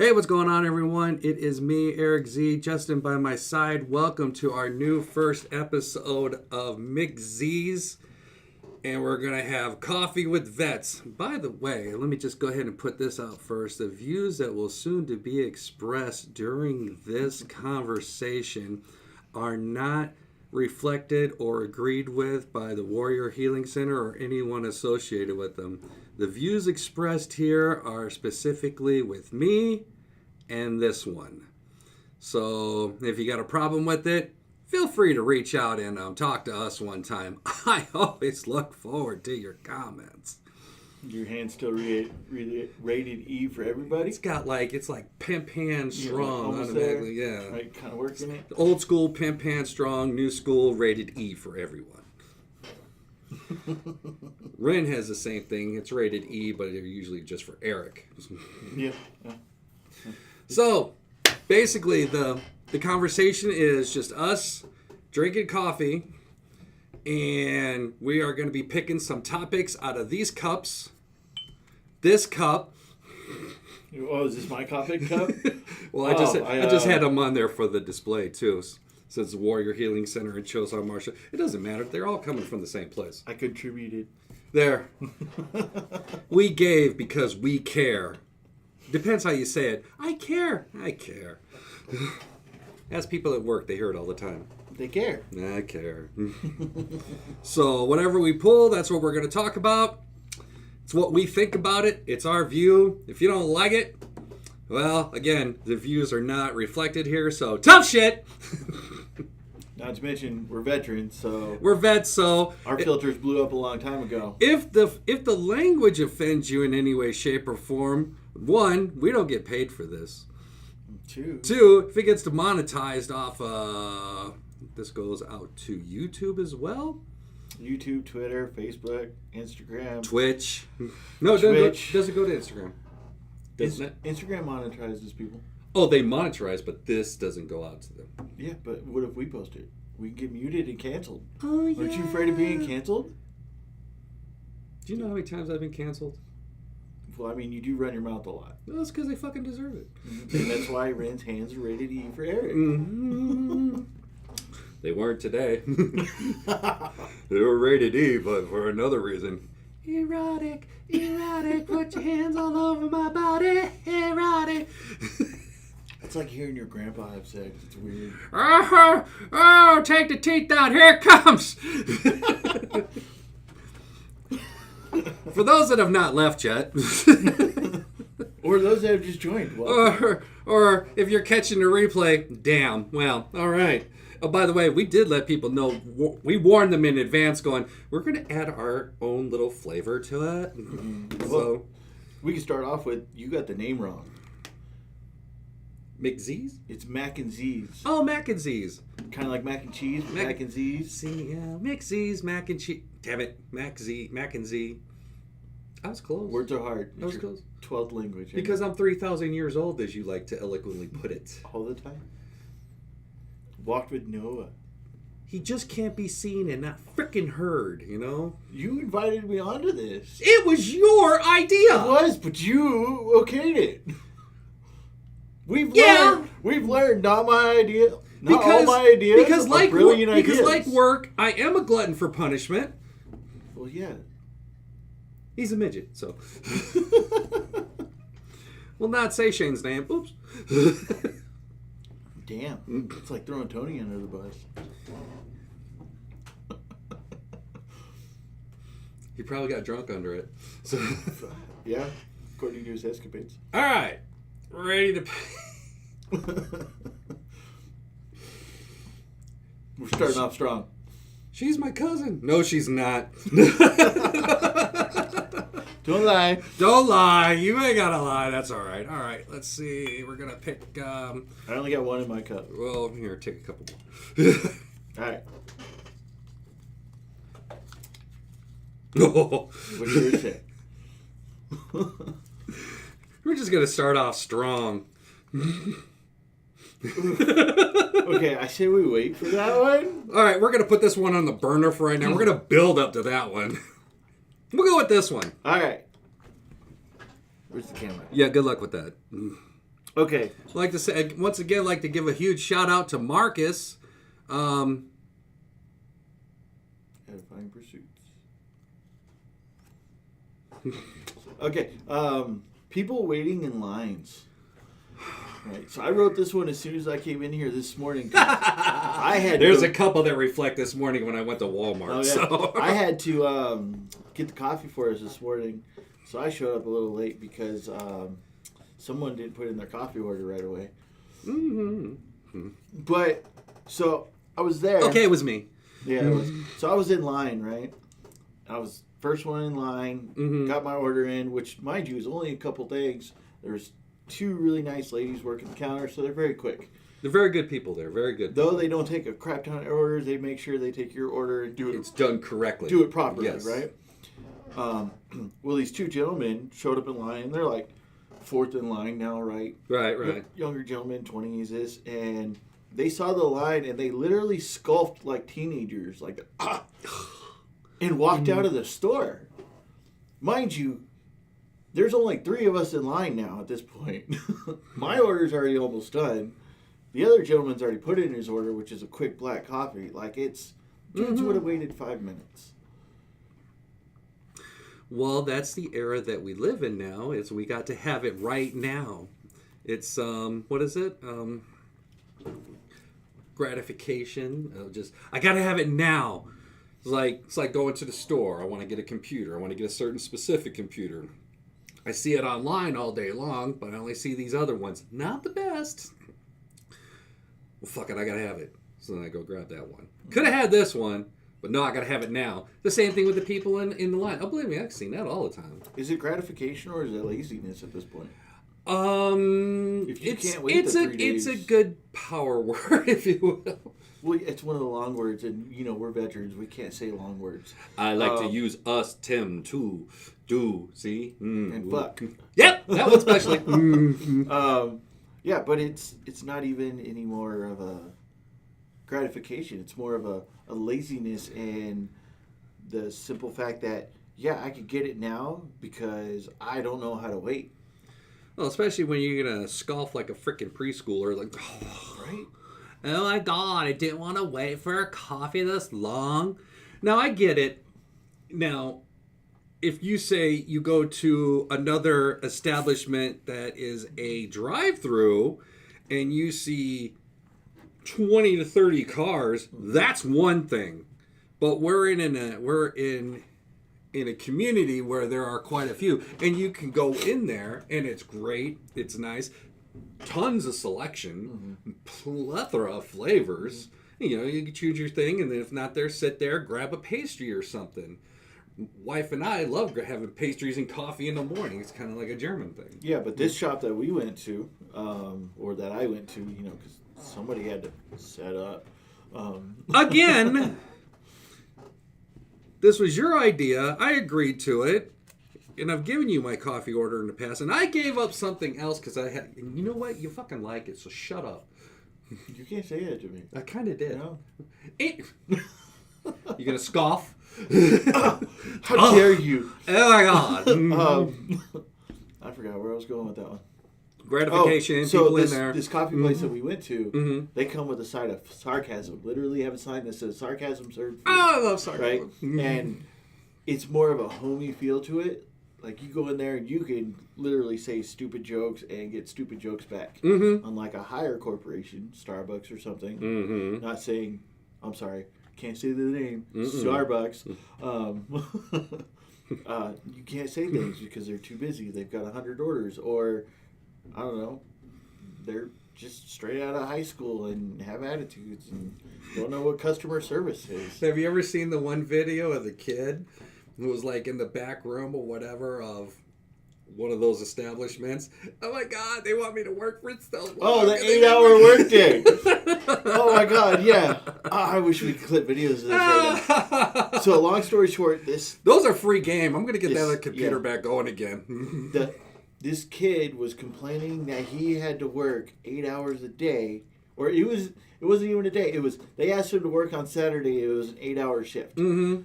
Hey, what's going on, everyone? It is me, Erik Z, Justin by my side. Welcome to our new first episode of McZ's, and we're going to have coffee with vets. By the way, let me just go ahead and put this out first. The views that will soon to be expressed during this conversation are not reflected or agreed with by the Warrior Healing Center or anyone associated with them. The views expressed here are specifically with me and this one. So if you got a problem with it, feel free to reach out and talk to us one time. I always look forward to your comments. Your hand's still rated E for everybody? It's like pimp hand strong. Automatically, yeah. Right, kind of working it. Old school pimp hand strong, new school rated E for everyone. Ren has the same thing. It's rated E, but they're usually just for Erik. Yeah. So, basically, the conversation is just us drinking coffee, and we are going to be picking some topics out of these cups. This cup. Oh, is this my coffee cup? Well, I just had them on there for the display, too. Since the Warrior Healing Center and Chosin Marshall. It doesn't matter. They're all coming from the same place. I contributed. There. We gave because we care. Depends how you say it. I care. I care. As people at work, they hear it all the time. They care. I care. So whatever we pull, that's what we're going to talk about. It's what we think about it. It's our view. If you don't like it, well, again, the views are not reflected here, so tough shit. Not to mention, we're veterans, so... We're vets, so... Our filters blew up a long time ago. If the language offends you in any way, shape, or form, one, we don't get paid for this. Two, if it gets demonetized off, this goes out to YouTube as well. YouTube, Twitter, Facebook, Instagram. Twitch. No, Twitch. Does it go to Instagram? Doesn't it? Instagram monetizes people. Oh, they monetize, but this doesn't go out to them. Yeah, but what if we post it? We can get muted and canceled. Oh, yeah. Aren't you afraid of being canceled? Do you know how many times I've been canceled? Well, I mean, you do run your mouth a lot. Well, that's because they fucking deserve it. And that's why Ren's hands are rated E for Erik. Mm-hmm. They weren't today. They were rated E, but for another reason. Erotic, put your hands all over my body, erotic. It's like hearing your grandpa have sex. It's weird. Oh, take the teeth out. Here it comes. For those that have not left yet. Or those that have just joined. Or if you're catching the replay, damn. Well, all right. Oh, by the way, we did let people know. We warned them in advance going, we're going to add our own little flavor to it. Mm-hmm. So we can start off with, you got the name wrong. McZ's? It's Mac and Z's. Oh, Mac and Z's. Kind of like mac and cheese, but Mac and Z's. See, yeah, McZ's, mac and cheese. Damn it, Mac and Z. I was close. Words are hard. I was close. 12th language. Because I'm 3,000 years old, as you like to eloquently put it. All the time. Walked with Noah. He just can't be seen and not freaking heard, you know? You invited me onto this. It was your idea! It was, but you okayed it. We've learned, not my idea. Not all my ideas because are brilliant ideas. Because like work, I am a glutton for punishment. Well, yeah. He's a midget, so. We'll not say Shane's name. Oops. Damn. It's like throwing Tony under the bus. He probably got drunk under it. So. Yeah, according to his escapades. All right. Ready to... We're starting off strong. She's my cousin. No, she's not. Don't lie. Don't lie. You ain't gotta lie. That's all right. All right. Let's see. We're gonna pick. I only got one in my cup. Well, here, take a couple more. All right. Oh. What's yours say? We're just gonna start off strong. Okay, I say we wait for that one. All right, we're going to put this one on the burner for right now. We're going to build up to that one. We'll go with this one. All right. Where's the camera? Yeah, good luck with that. Okay. I'd like to say once again, I'd like to give a huge shout out to Marcus. Edifying pursuits. Okay. People waiting in lines. Right. So I wrote this one as soon as I came in here this morning. There's a couple that reflect this morning when I went to Walmart. Oh, yeah. So I had to get the coffee for us this morning, so I showed up a little late because someone didn't put in their coffee order right away. Mm-hmm. But so I was there. Okay, it was me. Yeah, it was. So I was in line, right? I was first one in line. Got my order in, which, mind you, is only a couple things. There's 2 really nice ladies working the counter, so they're very quick. They're very good people. They're very good. Though they don't take a crap ton of orders, they make sure they take your order and do it. It's done correctly. Do it properly, yes. Right? Well, these 2 gentlemen showed up in line. They're like 4th in line now, right? Right. Younger gentlemen, 20s, this, and they saw the line and they literally scoffed like teenagers, like and walked out of the store. Mind you, there's only 3 of us in line now at this point. My order's already almost done. The other gentleman's already put in his order, which is a quick black coffee. Like, dudes would have waited 5 minutes. Well, that's the era that we live in now. Is we got to have it right now. It's what is it? Gratification. I got to have it now. It's like going to the store. I want to get a computer. I want to get a certain specific computer. I see it online all day long, but I only see these other ones. Not the best. Well, fuck it, I gotta have it. So then I go grab that one. Could have had this one, but no, I gotta have it now. The same thing with the people in the line. Oh, believe me, I've seen that all the time. Is it gratification or is it laziness at this point? If you can't wait the 3 days. It's a good power word, if you will. Well, it's one of the long words, and we're veterans. We can't say long words. I like to use us, Tim, too. Do see and fuck. Yep, that one especially. Yeah, but it's not even any more of a gratification. It's more of a laziness and the simple fact that, I could get it now because I don't know how to wait. Well, especially when you're going to scoff like a freaking preschooler. Like, right? Oh my God, I didn't want to wait for a coffee this long. Now, I get it. Now, if you say you go to another establishment that is a drive-through and you see 20 to 30 cars, that's one thing. But we're in a community where there are quite a few, and you can go in there and it's great, it's nice, tons of selection, plethora of flavors. You can choose your thing, and then if not there, sit there, grab a pastry or something. Wife and I love having pastries and coffee in the morning. It's kind of like a German thing. Yeah, but this shop that we went to, or that I went to, because somebody had to set up. Again, this was your idea. I agreed to it. And I've given you my coffee order in the past. And I gave up something else because I had... And you know what? You fucking like it, so shut up. You can't say that to me. I kind of did. No. You going to scoff? How dare you? Oh my God. I forgot where I was going with that one. Gratification, so people this, in there. This coffee place that we went to, they come with a side of sarcasm. Literally have a sign that says sarcasm served. Oh, I love sarcasm. Right? And it's more of a homey feel to it. Like, you go in there and you can literally say stupid jokes and get stupid jokes back. Unlike a higher corporation, Starbucks or something. Not saying, I'm sorry, can't say the name, Starbucks. You can't say things because they're too busy. They've got 100 orders. Or, I don't know, they're just straight out of high school and have attitudes and don't know what customer service is. Have you ever seen the one video of the kid who was like in the back room or whatever of one of those establishments? Oh my God, they want me to work for it so long. Oh, the 8-hour workday. Oh my God, yeah. I wish we could clip videos of this right now. So, long story short, those are free game. I'm gonna get that computer back going again. This kid was complaining that he had to work 8 hours a day, or it wasn't even a day. They asked him to work on Saturday. It was an 8-hour shift,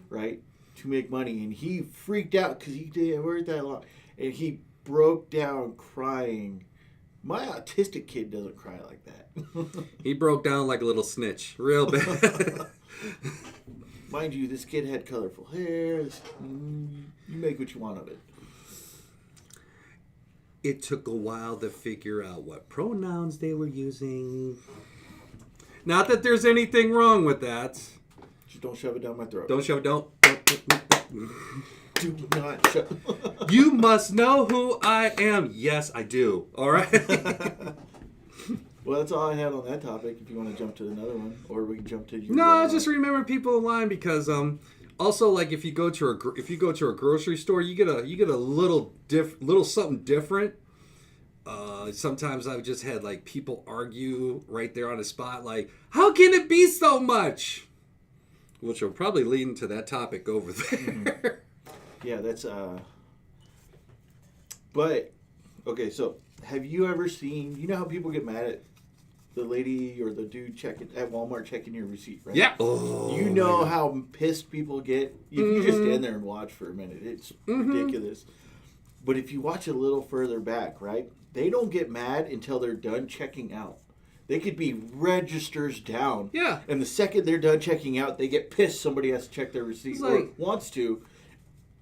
right, to make money, and he freaked out because he didn't work that long, and he broke down crying My autistic kid doesn't cry like that. He broke down like a little snitch. Real bad. Mind you, this kid had colorful hair. You make what you want of it. It took a while to figure out what pronouns they were using. Not that there's anything wrong with that. Just don't shove it down my throat. Don't shove it. Don't. Do not shove. You must know who I am. Yes, I do. All right. Well, that's all I had on that topic. If you want to jump to another one, or we can jump to your. No, just remember people in line because also like if you go to a grocery store, you get a little something different. Sometimes I've just had like people argue right there on the spot, like, how can it be so much? Which will probably lead into that topic over there. Mm-hmm. Yeah, that's But okay, so have you ever seen? You know how people get mad at the lady or the dude at Walmart checking your receipt, right? Yeah. Oh, you know how pissed people get if you just stand there and watch for a minute. It's ridiculous. But if you watch a little further back, right? They don't get mad until they're done checking out. They could be registers down. Yeah. And the second they're done checking out, they get pissed somebody has to check their receipt or wants to.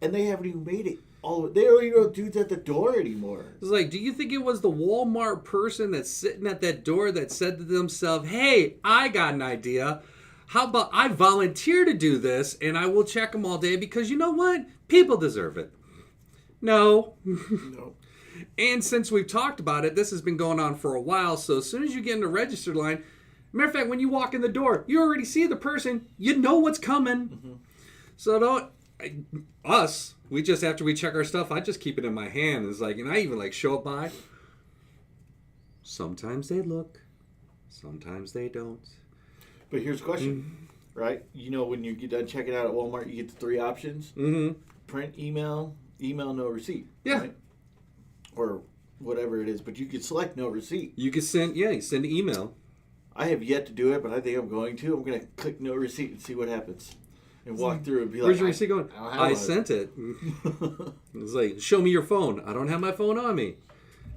And they haven't even made it. They don't even know dudes at the door anymore. It's like, do you think it was the Walmart person that's sitting at that door that said to themselves, hey, I got an idea. How about I volunteer to do this and I will check them all day because you know what? People deserve it. No. No. And since we've talked about it, this has been going on for a while. So as soon as you get in the register line, matter of fact, when you walk in the door, you already see the person. You know what's coming. Mm-hmm. So we just, after we check our stuff, I just keep it in my hand. It's like, and I even like show it by. Sometimes they look. Sometimes they don't. But here's the question, right? You know, when you get done checking out at Walmart, you get the 3 options. Mm-hmm. Print, email, no receipt. Yeah. Right? Or whatever it is. But you can select no receipt. You can send an email. I have yet to do it, but I think I'm going to. I'm going to click no receipt and see what happens. And walk through and be like, where's your receipt going? I sent it. It's like, show me your phone. I don't have my phone on me.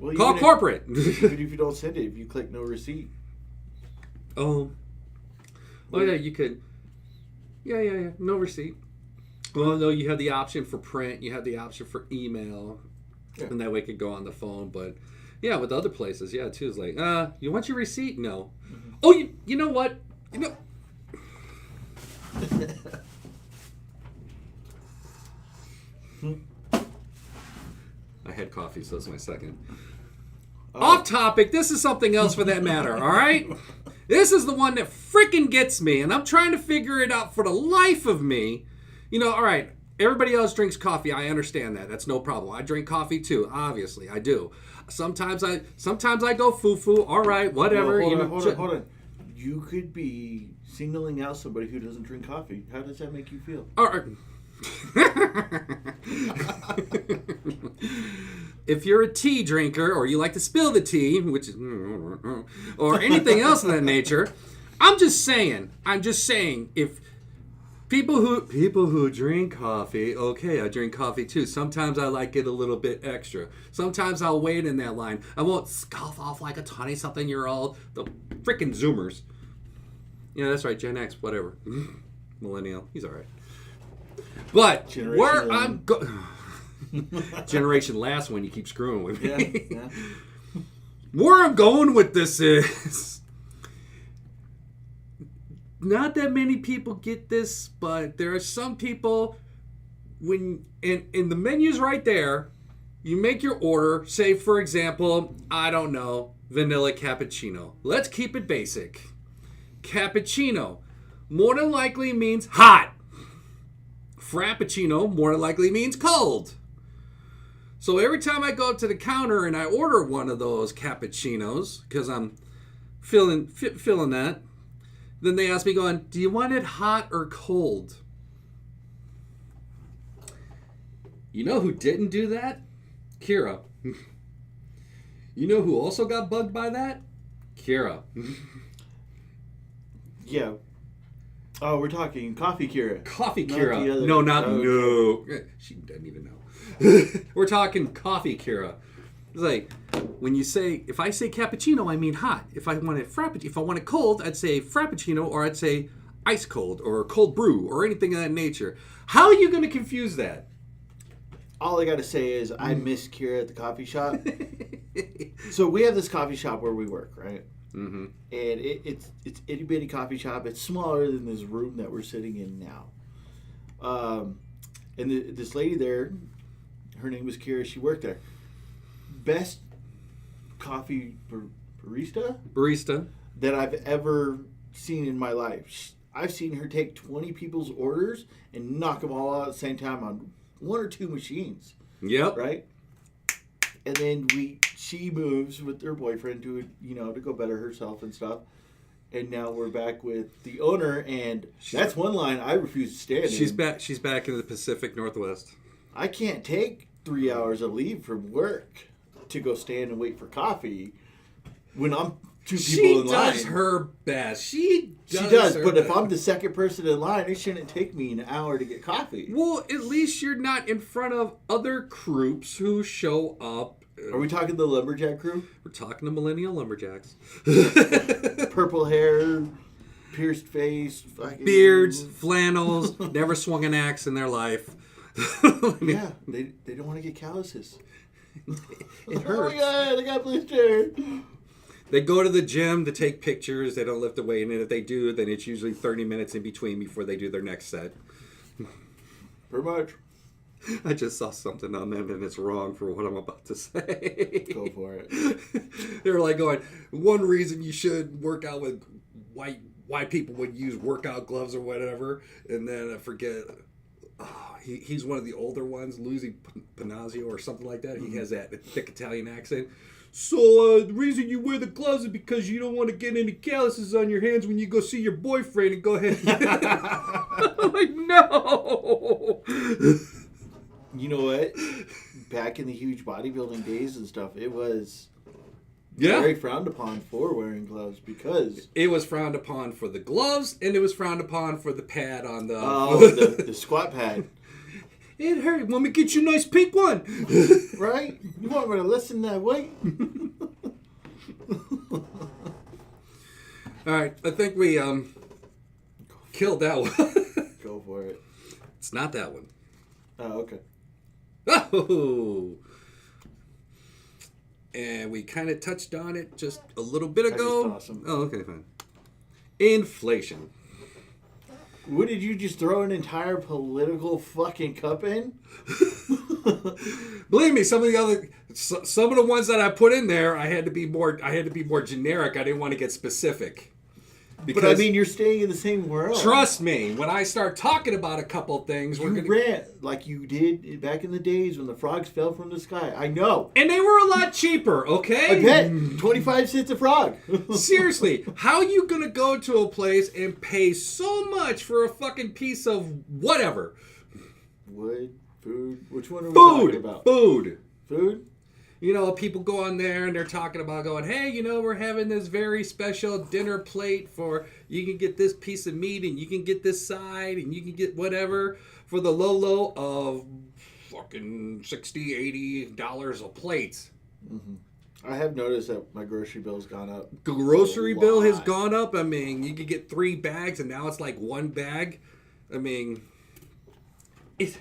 Well, call corporate. Even if you don't send it, if you click no receipt. Oh yeah, you could. Yeah. No receipt. Well, no, you have the option for print. You have the option for email. Yeah. And that way it could go on the phone. But yeah, with other places, yeah, too. It's like, you want your receipt? No. Mm-hmm. Oh, you know what? You know. I had coffee, so that's my second. Off topic. This is something else for that matter, all right? This is the one that freaking gets me, and I'm trying to figure it out for the life of me. You know, all right, everybody else drinks coffee. I understand that. That's no problem. I drink coffee too, obviously. I do. Sometimes I go foo-foo. All right, whatever. Hold on. You could be singling out somebody who doesn't drink coffee. How does that make you feel? All right. If you're a tea drinker or you like to spill the tea, which is or anything else of that nature, I'm just saying if people who drink coffee, okay, I drink coffee too. Sometimes I like it a little bit extra. Sometimes I'll wait in that line. I won't scoff off like a 20-something-year-old. The freaking Zoomers. Yeah, that's right, Gen X, whatever. Millennial, he's all right. But Generation where I'm going... Generation last one, you keep screwing with me. Yeah. Where I'm going with this is... Not that many people get this, but there are some people... when in the menu's right there, you make your order. Say, for example, I don't know, vanilla cappuccino. Let's keep it basic. Cappuccino more than likely means hot. Frappuccino more than likely means cold. So every time I go up to the counter and I order one of those cappuccinos, because I'm feeling that, then they ask me going, do you want it hot or cold? You know who didn't do that? Kira. You know who also got bugged by that? Kira. Yeah. Oh, we're talking Coffee Kira. Coffee Kira. No. She doesn't even know. We're talking Coffee Kira. It's like, when you say, if I say cappuccino, I mean hot. If I want it cold, I'd say frappuccino, or I'd say ice cold, or cold brew, or anything of that nature. How are you going to confuse that? All I got to say is I miss Kira at the coffee shop. So we have this coffee shop where we work, right? Mm-hmm. And it's itty bitty coffee shop. It's smaller than this room that we're sitting in now. And this lady there, her name was Kira. She worked there. Best coffee barista that I've ever seen in my life. I've seen her take 20 people's orders and knock them all out at the same time on one or two machines. Yep. Right? And then she moves with her boyfriend to go better herself and stuff. And now we're back with the owner, and that's one line I refuse to stand in. She's back in the Pacific Northwest. I can't take 3 hours of leave from work to go stand and wait for coffee when I'm two people in line. She does her best. She does, but if I'm the second person in line, it shouldn't take me an hour to get coffee. Well, at least you're not in front of other groups who show up. Are we talking the lumberjack crew? We're talking to millennial lumberjacks. Purple hair, pierced face, beards, flannels, never swung an axe in their life. Yeah, they don't want to get calluses. It hurts. Oh my God, I got blister. They go to the gym to take pictures. They don't lift a weight, and if they do, then it's usually 30 minutes in between before they do their next set. Pretty much. I just saw something on them, and it's wrong for what I'm about to say. Go for it. They're like going, one reason you should work out with white people would use workout gloves or whatever, and then I forget. He's one of the older ones, Lucy Panazio or something like that. He has that thick Italian accent. So the reason you wear the gloves is because you don't want to get any calluses on your hands when you go see your boyfriend and go ahead. I'm like, no. You know what? Back in the huge bodybuilding days and stuff, it was very frowned upon for wearing gloves because... It was frowned upon for the gloves, and it was frowned upon for the pad on the... Oh, the squat pad. It hurt. Want me to get you a nice pink one? Right? You want me to lessen that weight? All right. I think we killed that one. Go for it. It's not that one. Oh, okay. Oh! And we kind of touched on it just a little bit ago. That's awesome. Oh, okay, fine. Inflation. What, did you just throw an entire political fucking cup in? Believe me, some of the ones that I put in there, I had to be more generic. I didn't want to get specific. Because, but I mean, you're staying in the same world. Trust me, when I start talking about a couple things, we're gonna rant like you did back in the days when the frogs fell from the sky. I know, and they were a lot cheaper. Okay, I bet 25 cents a frog. Seriously, how are you gonna go to a place and pay so much for a fucking piece of whatever? Wood, food. Which one are we talking about? Food. You know, people go on there and they're talking about going, hey, we're having this very special dinner plate for, you can get this piece of meat and you can get this side and you can get whatever for the low of fucking $60, $80 a plate. Mm-hmm. I have noticed that my grocery bill's gone up. Grocery bill has gone up. I mean, you could get 3 bags and now it's like 1 bag. I mean, it's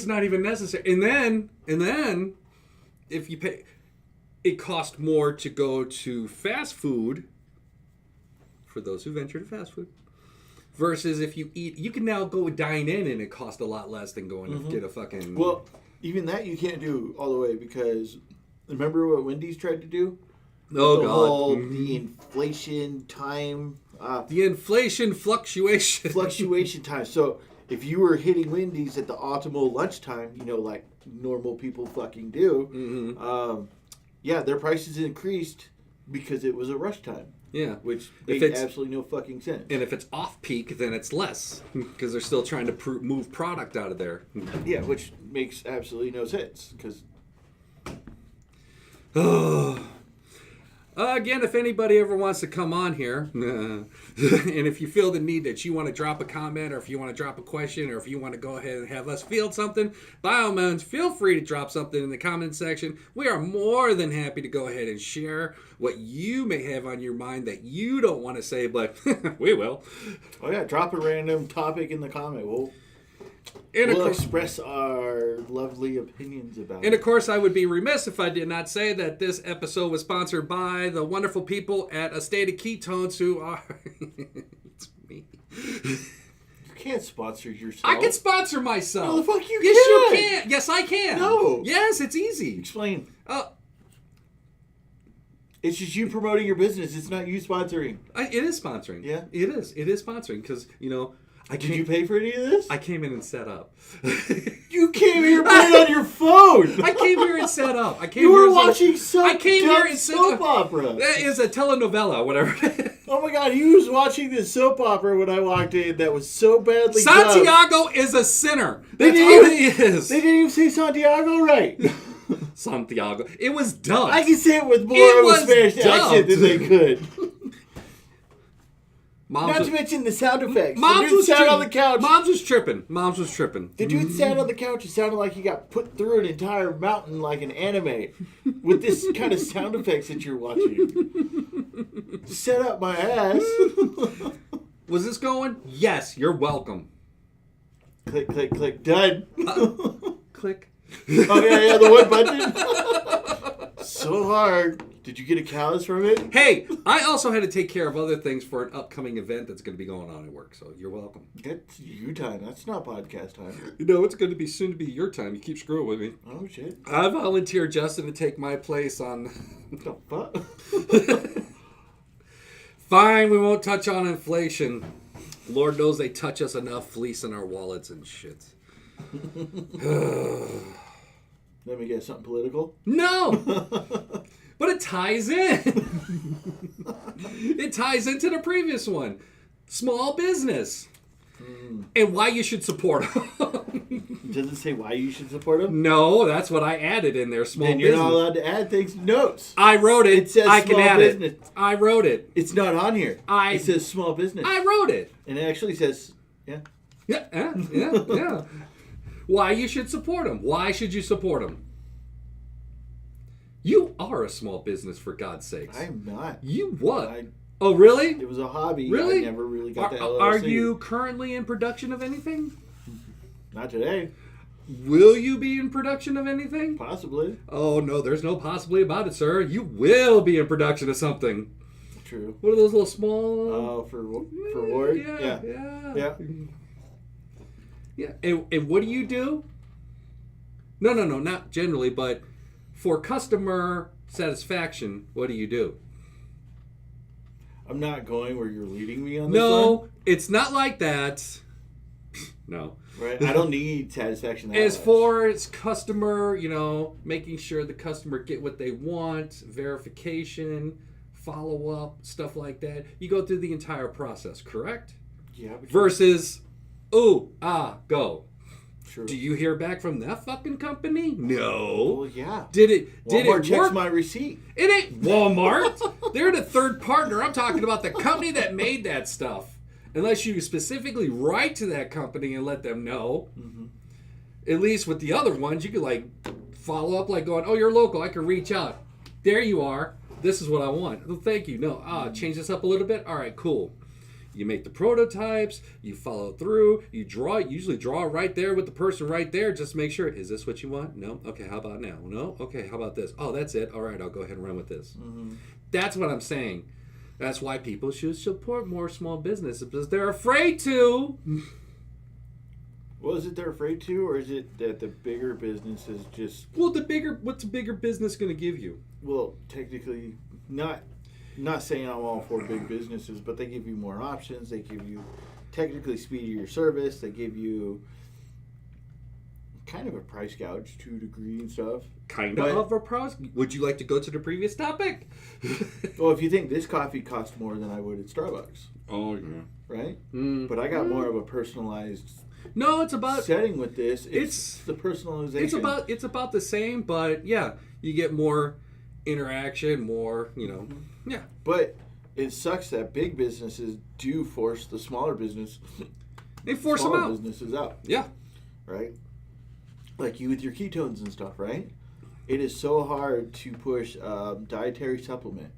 not even necessary. And then if you pay, it costs more to go to fast food, for those who venture to fast food, versus if you eat, you can now go dine in and it costs a lot less than going to get a fucking... Well, even that you can't do all the way because remember what Wendy's tried to do? Oh, God. The inflation time... the inflation fluctuation. Fluctuation time. So if you were hitting Wendy's at the optimal lunchtime, like normal people fucking do, their prices increased because it was a rush time. Yeah. Which made absolutely no fucking sense. And if it's off peak, then it's less because they're still trying to move product out of there. Yeah, which makes absolutely no sense because... Again, if anybody ever wants to come on here, and if you feel the need that you want to drop a comment, or if you want to drop a question, or if you want to go ahead and have us field something, by all means, feel free to drop something in the comment section. We are more than happy to go ahead and share what you may have on your mind that you don't want to say, but we will. Oh yeah, drop a random topic in the comment. We'll express our lovely opinions about it. And of course, I would be remiss if I did not say that this episode was sponsored by the wonderful people at A State of Ketones, who are... It's me. You can't sponsor yourself. I can sponsor myself. No, the fuck you yes, can't. you can. Yes, I can. No. Yes, it's easy. Explain. It's just you promoting your business. It's not you sponsoring. It is sponsoring. Yeah? It is. It is sponsoring because, Did you pay for any of this? I came in and set up. You came here and put it on your phone. I came here and set up. You were watching some soap opera. That is a telenovela, whatever. Oh my god, he was watching this soap opera when I walked in that was so badly Santiago dubbed. is a sinner. That's all he is. They didn't even say Santiago right. Santiago. It was dubbed. I can say it with more of a Spanish accent than they could. Not to mention the sound effects. The dude sat on the couch. Mom's was tripping. The dude sat on the couch. It sounded like he got put through an entire mountain like an anime with this kind of sound effects that you're watching. Set up my ass. Was this going? Yes, you're welcome. Click, click, click. Done. Click. Oh, yeah, the one button. So hard. Did you get a callus from it? Hey, I also had to take care of other things for an upcoming event that's going to be going on at work, so you're welcome. That's you time. That's not podcast time. It's going to be soon to be your time. You keep screwing with me. Oh, shit. I volunteered Justin to take my place on... What the fuck? Fine, we won't touch on inflation. Lord knows they touch us enough, fleecing our wallets and shit. Let me get something political. No! But it ties in. It ties into the previous one. Small business. And why you should support them. Does it say why you should support them? No, that's what I added in there. Small business. Then you're not allowed to add things. Notes. I wrote it. It says I small can add business. it. I wrote it. It's not on here. It says small business. I wrote it. And it actually says, yeah. Yeah. Why you should support them. Why should you support them? You are a small business, for God's sakes. I'm not. You what? Oh, really? It was a hobby. Really? I never really got the LLC. Are you currently in production of anything? Not today. Will you be in production of anything? Possibly. Oh, no, there's no possibly about it, sir. You will be in production of something. True. What are those little small... Oh, for Ward? Yeah. And what do you do? No, not generally, but... For customer satisfaction, what do you do? I'm not going where you're leading me on this one. No, it's not like that. No. Right? I don't need satisfaction that As much. far as customer, making sure the customer get what they want, verification, follow-up, stuff like that. You go through the entire process, correct? Yeah. Versus, go. True. Do you hear back from that fucking company? No. Well, yeah. Did it Walmart checks work? my receipt. It ain't Walmart. They're the third partner. I'm talking about the company that made that stuff. Unless you specifically write to that company and let them know. Mm-hmm. At least with the other ones, you could follow up going, oh, you're local. I can reach out. There you are. This is what I want. Well, thank you. No, change this up a little bit. All right, cool. You make the prototypes, you follow through, you usually draw right there with the person right there, just make sure, is this what you want? No? Okay, how about now? No? Okay, how about this? Oh, that's it. All right, I'll go ahead and run with this. Mm-hmm. That's what I'm saying. That's why people should support more small businesses, because they're afraid to. Well, is it they're afraid to, or is it that the bigger businesses just... Well, what's a bigger business going to give you? Well, technically, not saying I'm all for big businesses, but they give you more options. They give you technically speedier service. They give you kind of a price gouge to a degree and stuff. Kind of a price? Would you like to go to the previous topic? Well, if you think this coffee costs more than I would at Starbucks. Oh, yeah. Right? But I got more of a personalized setting with this. It's the personalization. It's about the same, but yeah, you get more interaction, more, yeah. But it sucks that big businesses do force the smaller businesses out. Yeah. Right? Like you with your ketones and stuff, right? It is so hard to push dietary supplement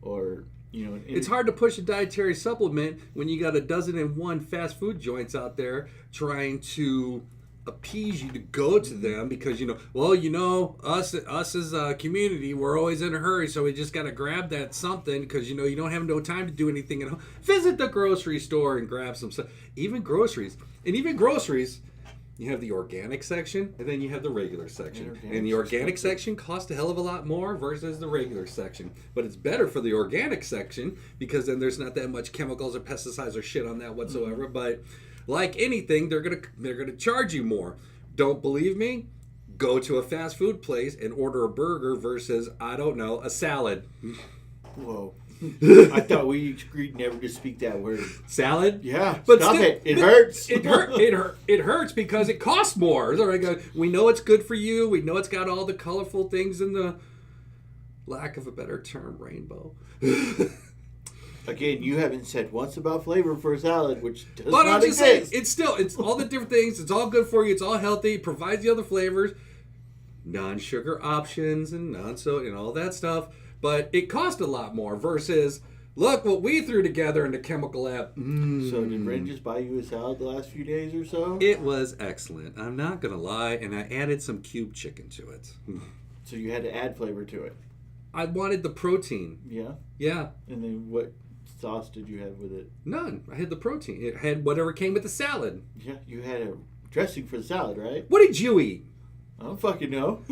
or, it's hard to push a dietary supplement when you got 12 fast food joints out there trying to appease you to go to them because, us as a community, we're always in a hurry, so we just got to grab that something because, you don't have no time to do anything at home. Visit the grocery store and grab some stuff. Even groceries, you have the organic section, and then you have the regular section. And the organic section costs a hell of a lot more versus the regular section. But it's better for the organic section because then there's not that much chemicals or pesticides or shit on that whatsoever. Mm-hmm. But like anything, they're gonna charge you more. Don't believe me? Go to a fast food place and order a burger versus, I don't know, a salad. Whoa. I thought we agreed never to speak that word. Salad? Yeah, but stop it. It hurts. It hurts because it costs more. We know it's good for you. We know it's got all the colorful things in the, lack of a better term, rainbow. Again, you haven't said once about flavor for a salad, which does but not I'm just exist. saying, it's all the different things. It's all good for you. It's all healthy. It provides the other flavors, non-sugar options and and all that stuff. But it cost a lot more versus, look what we threw together in the chemical lab. So did Ren just buy you a salad the last few days or so? It was excellent. I'm not going to lie. And I added some cube chicken to it. So you had to add flavor to it? I wanted the protein. Yeah? Yeah. And then what sauce did you have with it? None. I had the protein. It had whatever came with the salad. Yeah, you had a dressing for the salad, right? What did you eat? I don't fucking know.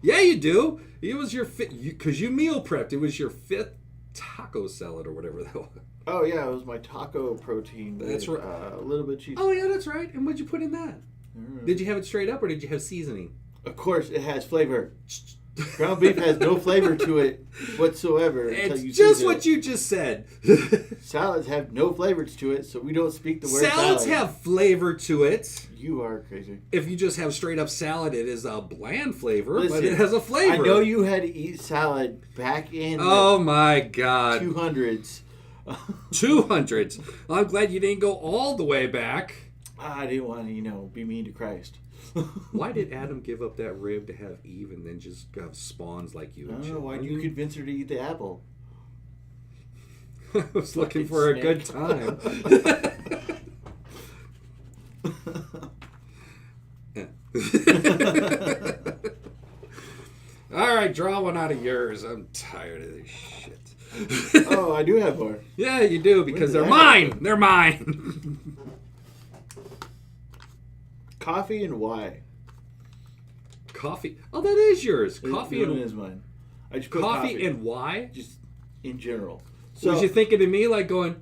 Yeah, you do. It was your because you meal prepped. It was your 5th taco salad or whatever that was. Oh yeah, it was my taco protein. That's with, right. A little bit of cheese. Oh yeah, that's right. And what'd you put in that? Did you have it straight up or did you have seasoning? Of course, it has flavor. Ground beef has no flavor to it whatsoever. It's just what you just said. Salads have no flavors to it, so we don't speak the word Salads salad. have flavor to it. You are crazy. If you just have straight up salad, it is a bland flavor, Listen, but it has a flavor. I know you had to eat salad back in my God. 200s. 200s. I'm glad you didn't go all the way back. I didn't want to, be mean to Christ. Why did Adam give up that rib to have Eve and then just have spawns like you? I don't know. Why did you convince her to eat the apple? I was looking for a good time. All right, draw one out of yours. I'm tired of this shit. Oh, I do have more. Yeah, you do, because they're mine. They're mine. Coffee and why? Coffee. Oh, that is yours. Coffee and is mine. I just put coffee and why? Just in general. So was you thinking of me like going,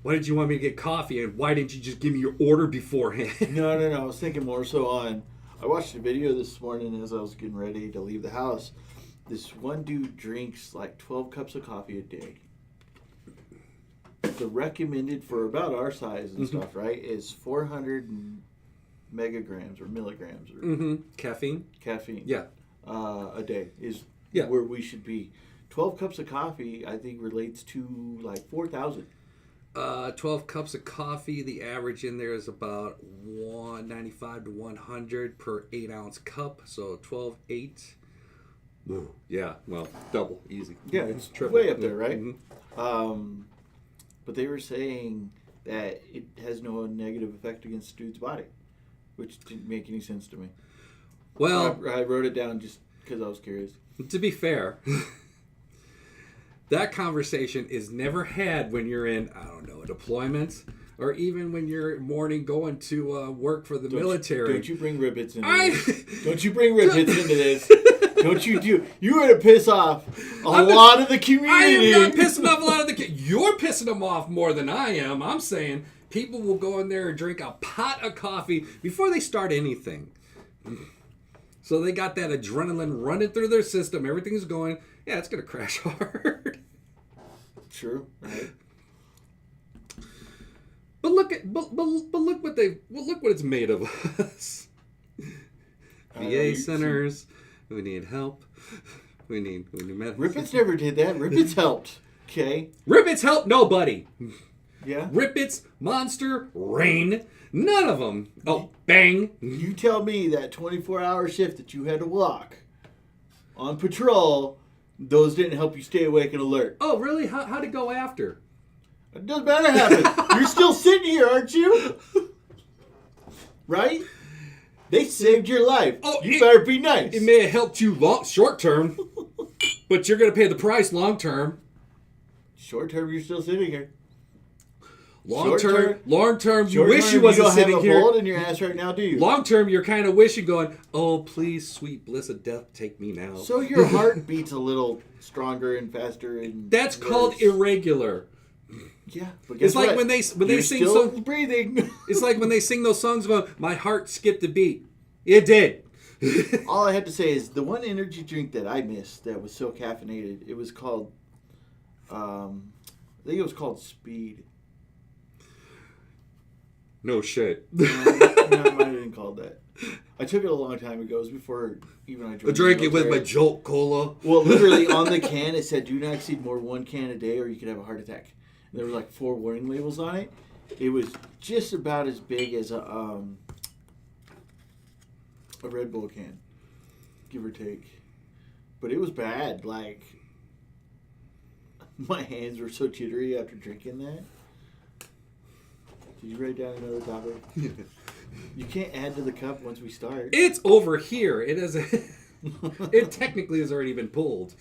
why did you want me to get coffee and why didn't you just give me your order beforehand? No. I was thinking more so on. I watched a video this morning as I was getting ready to leave the house. This one dude drinks like 12 cups of coffee a day. The recommended for about our size and stuff, right, is 400 megagrams or milligrams or Caffeine. Yeah. A day is Yeah. where we should be. 12 cups of coffee, I think, relates to like 4,000. 12 cups of coffee. The average in there is about 195 to 100 per 8-ounce cup. So 12, 8. Yeah, well, double, easy. Yeah, it's triple. way up there, right? Mm-hmm. But they were saying that it has no negative effect against the dude's body, which didn't make any sense to me. Well, I wrote it down just because I was curious. To be fair, that conversation is never had when you're in, I don't know, a deployment, or even when you're morning going to work for the military. Don't you bring ribbits into this. Don't you bring ribbits into this. Don't you do. You're going to piss off a lot of the community. I am not pissing off a lot of the You're pissing them off more than I am. I'm saying people will go in there and drink a pot of coffee before they start anything. So they got that adrenaline running through their system. Everything's going, yeah, it's going to crash hard. True, right? But look what it's made of us. VA centers who need help. We need medicine. Rippets never did that. Rippets helped. Okay. Rippets help nobody. Yeah. Rippets, Monster, Rain, none of them. Oh, Bang. You tell me that 24-hour shift that you had to walk on patrol, those didn't help you stay awake and alert. Oh, really? How'd it go after? It doesn't matter happen. You're still sitting here, aren't you? Right? They saved your life. Oh, you better be nice. It may have helped you short term, but you're going to pay the price long term. Short term, you're still sitting here. Long term, you wish you wasn't sitting here. You don't have a bullet in your ass right now, do you? Long term, you're kind of wishing, going, "Oh, please, sweet bliss of death, take me now." So your heart beats a little stronger and faster, and that's called irregular. Yeah, but guess it's like what? when they sing still breathing. It's like when they sing those songs about my heart skipped a beat. It did. All I have to say is the one energy drink that I missed that was so caffeinated. It was called, I think it was called Speed. No shit. No, it might have been called that. I took it a long time ago. It was before even I I drank it with my Jolt Cola. Well, literally on the can it said, "Do not exceed more 1 can a day, or you could have a heart attack." And there were like 4 warning labels on it. It was just about as big as a Red Bull can, give or take. But it was bad. Like, my hands were so jittery after drinking that. Did you write down another topic? You can't add to the cup once we start. It's over here. It is. It technically has already been pulled.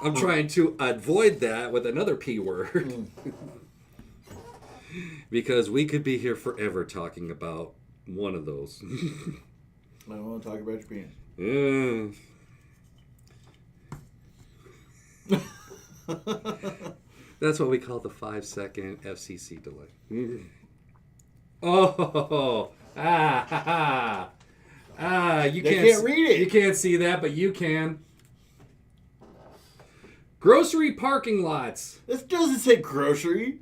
I'm trying to avoid that with another P word. Because we could be here forever talking about one of those. I don't want to talk about your penis. That's what we call the 5-second FCC delay. Oh, you can't read it. You can't see that, but you can. Grocery parking lots. This doesn't say grocery.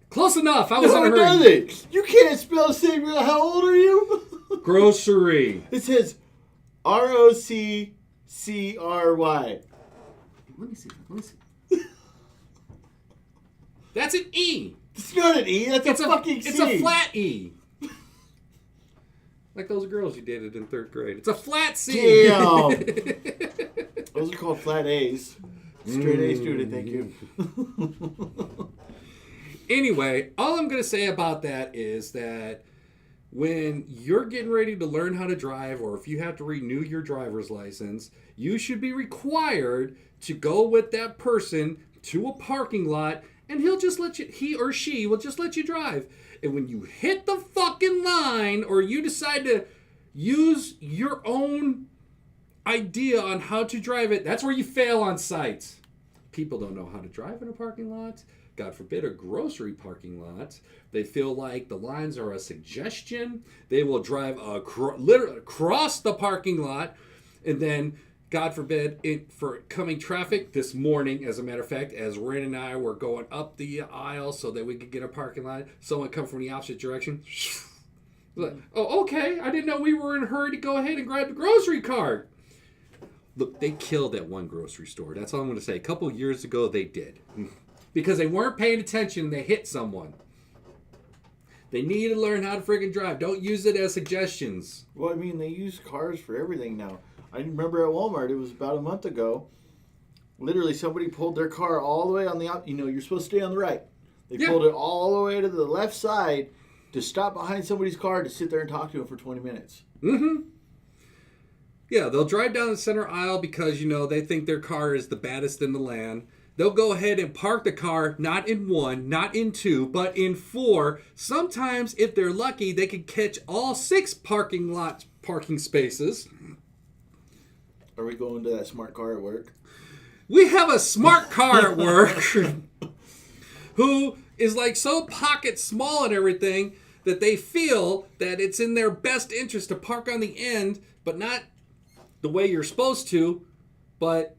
Close enough. I was in a hurry. Does it? You can't spell say. How old are you? Grocery. It says ROCCRY. Let me see. That's an E. It's not an E. That's a fucking C. It's a flat E. Like those girls you dated in 3rd grade. It's a flat C. Damn. Those are called flat A's. Straight A student, thank you. Anyway, all I'm going to say about that is that when you're getting ready to learn how to drive, or if you have to renew your driver's license, you should be required to go with that person to a parking lot, and he or she will just let you drive. And when you hit the fucking line, or you decide to use your own idea on how to drive it, that's where you fail on sight. People don't know how to drive in a parking lot. God forbid, a grocery parking lot. They feel like the lines are a suggestion. They will drive literally across the parking lot, and then, God forbid, for coming traffic this morning, as a matter of fact, as Ren and I were going up the aisle so that we could get a parking lot, someone come from the opposite direction. Like, oh, okay. I didn't know we were in a hurry to go ahead and grab the grocery cart. Look, they killed that one grocery store. That's all I'm going to say. A couple years ago, they did. Because they weren't paying attention and they hit someone. They need to learn how to friggin' drive. Don't use it as suggestions. Well, I mean, they use cars for everything now. I remember at Walmart, it was about a month ago, literally somebody pulled their car all the way on the out. You're supposed to stay on the right. They pulled it all the way to the left side to stop behind somebody's car to sit there and talk to them for 20 minutes. Mm-hmm. Yeah, they'll drive down the center aisle because, they think their car is the baddest in the land. They'll go ahead and park the car, not in 1, not in 2, but in 4. Sometimes, if they're lucky, they could catch all 6 parking spaces. Are we going to that smart car at work? We have a smart car at work who is like so pocket small and everything that they feel that it's in their best interest to park on the end, but not the way you're supposed to, but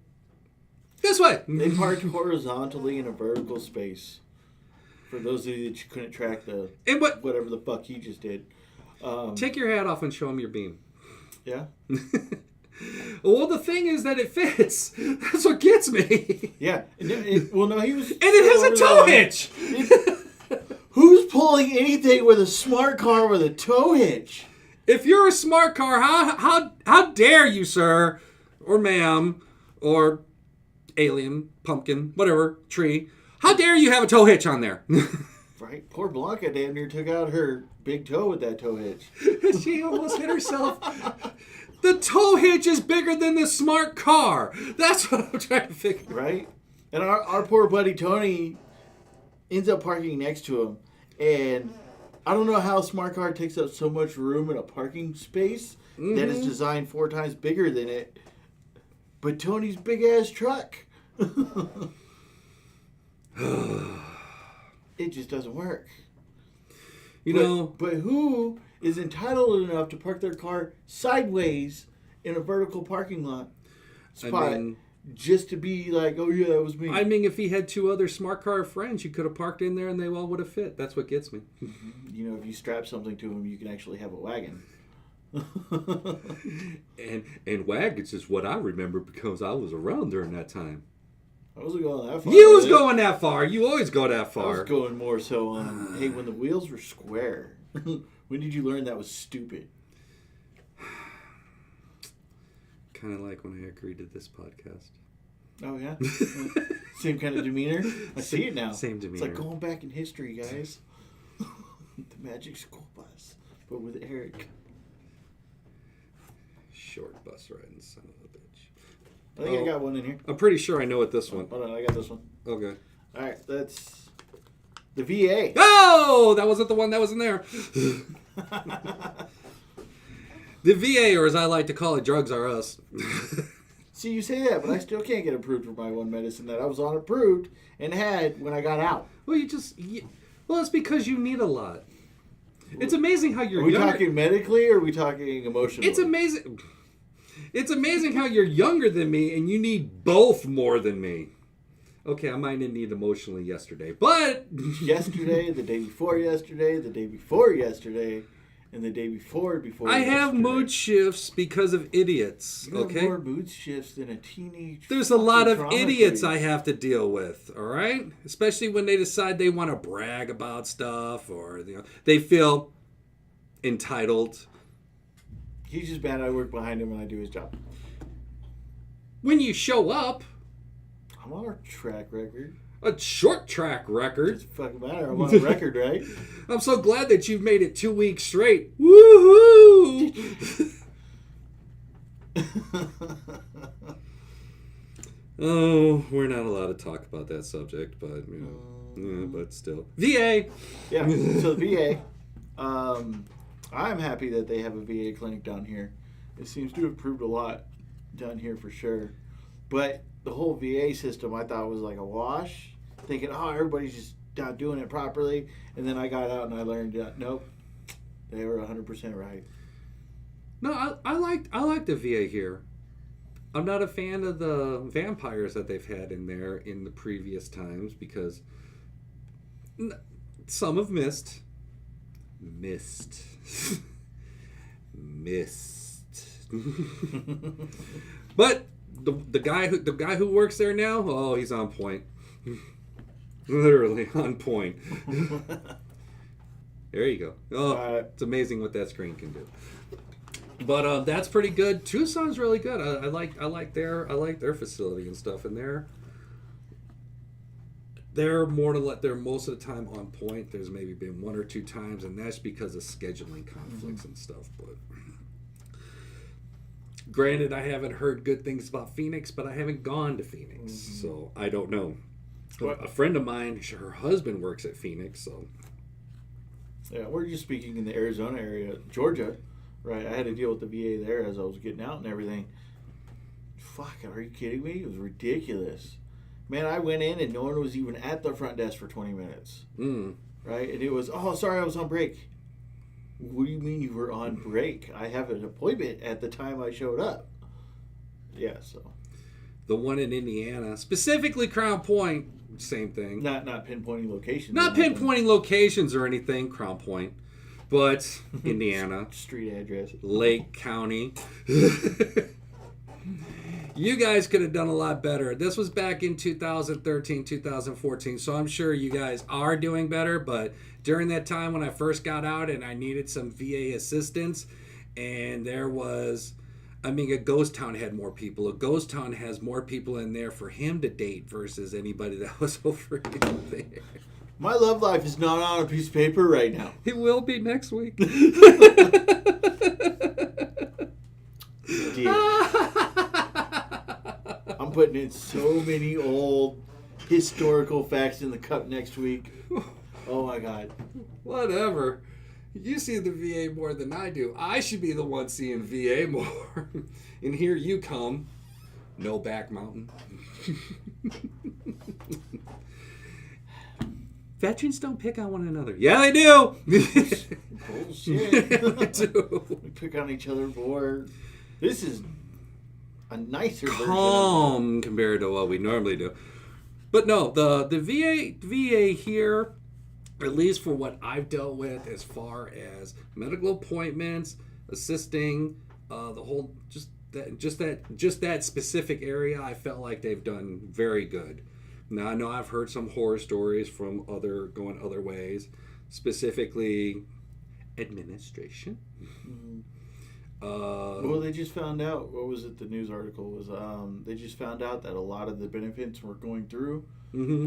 this way. They parked horizontally in a vertical space. For those of you that you couldn't track whatever the fuck he just did. Take your hat off and show him your beam. Yeah? Well, the thing is that it fits. That's what gets me. Yeah. Well, no, he was. And it has a tow hitch. Who's pulling anything with a smart car with a tow hitch? If you're a smart car, how dare you, sir, or ma'am, or alien, pumpkin, whatever, tree, how dare you have a tow hitch on there? Right? Poor Blanca damn near took out her big toe with that tow hitch. She almost hit herself. The tow hitch is bigger than the smart car. That's what I'm trying to figure. Right? And our poor buddy Tony ends up parking next to him. And I don't know how a smart car takes up so much room in a parking space that is designed 4 times bigger than it. But Tony's big ass truck. It just doesn't work. But who is entitled enough to park their car sideways in a vertical parking lot spot just to be like, oh yeah, that was me? I mean, if he had 2 other smart car friends, you could have parked in there and they all would have fit. That's what gets me. You know, if you strap something to him, you can actually have a wagon. and wagons is what I remember because I was around during that time. I wasn't going that far. You was going that far. You always go that far. I was going more so on, hey, when the wheels were square. When did you learn that was stupid? Kind of like when I agreed to this podcast. Oh, yeah? Same kind of demeanor? I see it now. Same demeanor. It's like going back in history, guys. The magic school bus, but with Erik. Short bus riding son of a bitch. I think I got one in here. I'm pretty sure I know what this one. Hold on, I got this one. Okay. All right, that's the VA. Oh, that wasn't the one that was in there. The VA, or as I like to call it, drugs are us. See, you say that, but I still can't get approved for my one medicine that I was on approved and had when I got out. Well, it's because you need a lot. It's amazing how you're. Are we talking medically or are we talking emotionally? It's amazing. It's amazing how you're younger than me and you need both more than me. Okay, I might have need emotionally yesterday, but yesterday, the day before yesterday, the day before yesterday, and the day before I have mood shifts because of idiots. You have more mood shifts than a teenage. There's a lot of idiots I have to deal with. All right, especially when they decide they want to brag about stuff or they feel entitled. He's just bad. I work behind him when I do his job. When you show up, I'm on a track record. A short track record. Doesn't fucking matter. I'm on a record, right? I'm so glad that you've made it 2 weeks straight. Woohoo! Oh, we're not allowed to talk about that subject, but but still. VA. Yeah. So the VA. I'm happy that they have a VA clinic down here. It seems to have improved a lot down here for sure. But the whole VA system I thought was like a wash. Thinking, oh, everybody's just not doing it properly. And then I got out and I learned that, nope, they were 100% right. No, I like the VA here. I'm not a fan of the vampires that they've had in there in the previous times because some have missed. But the guy who works there now, oh, he's on point. Literally on point. There you go. Oh, it's amazing what that screen can do. But that's pretty good. Tucson's really good. I like their facility and stuff, and they're most of the time on point. There's maybe been 1 or 2 times, and that's because of scheduling conflicts and stuff. But granted, I haven't heard good things about Phoenix, but I haven't gone to Phoenix, so I don't know. A friend of mine, her husband works at Phoenix, so. Yeah, we're just speaking in the Arizona area, Georgia, right? I had to deal with the VA there as I was getting out and everything. Fuck, are you kidding me? It was ridiculous. Man, I went in and no one was even at the front desk for 20 minutes. Right? And it was, oh, sorry, I was on break. What do you mean you were on break? I have an appointment at the time I showed up. Yeah, so. The one in Indiana, specifically Crown Point, same thing. Not pinpointing locations. Not pinpointing locations or anything, Crown Point, but Indiana. Street address. Lake County. You guys could have done a lot better. This was back in 2013, 2014, so I'm sure you guys are doing better, but during that time when I first got out and I needed some VA assistance, and there was, I mean, a ghost town had more people. A ghost town has more people in there for him to date versus anybody that was over there. My love life is not on a piece of paper right now. It will be next week. I'm putting in so many old historical facts in the cup next week. Oh my God. Whatever. You see the VA more than I do. I should be the one seeing VA more. And here you come. No back mountain. Veterans don't pick on one another. Yeah, they do. Bullshit. They do. We pick on each other more. This is a nicer calm compared to what we normally do. But no, the VA here, at least for what I've dealt with as far as medical appointments, assisting, the whole just that specific area, I felt like they've done very good. Now I know I've heard some horror stories from going other ways, specifically administration. Mm-hmm. Well, they just found out. What was it? The news article was. They just found out that a lot of the benefits weren't going through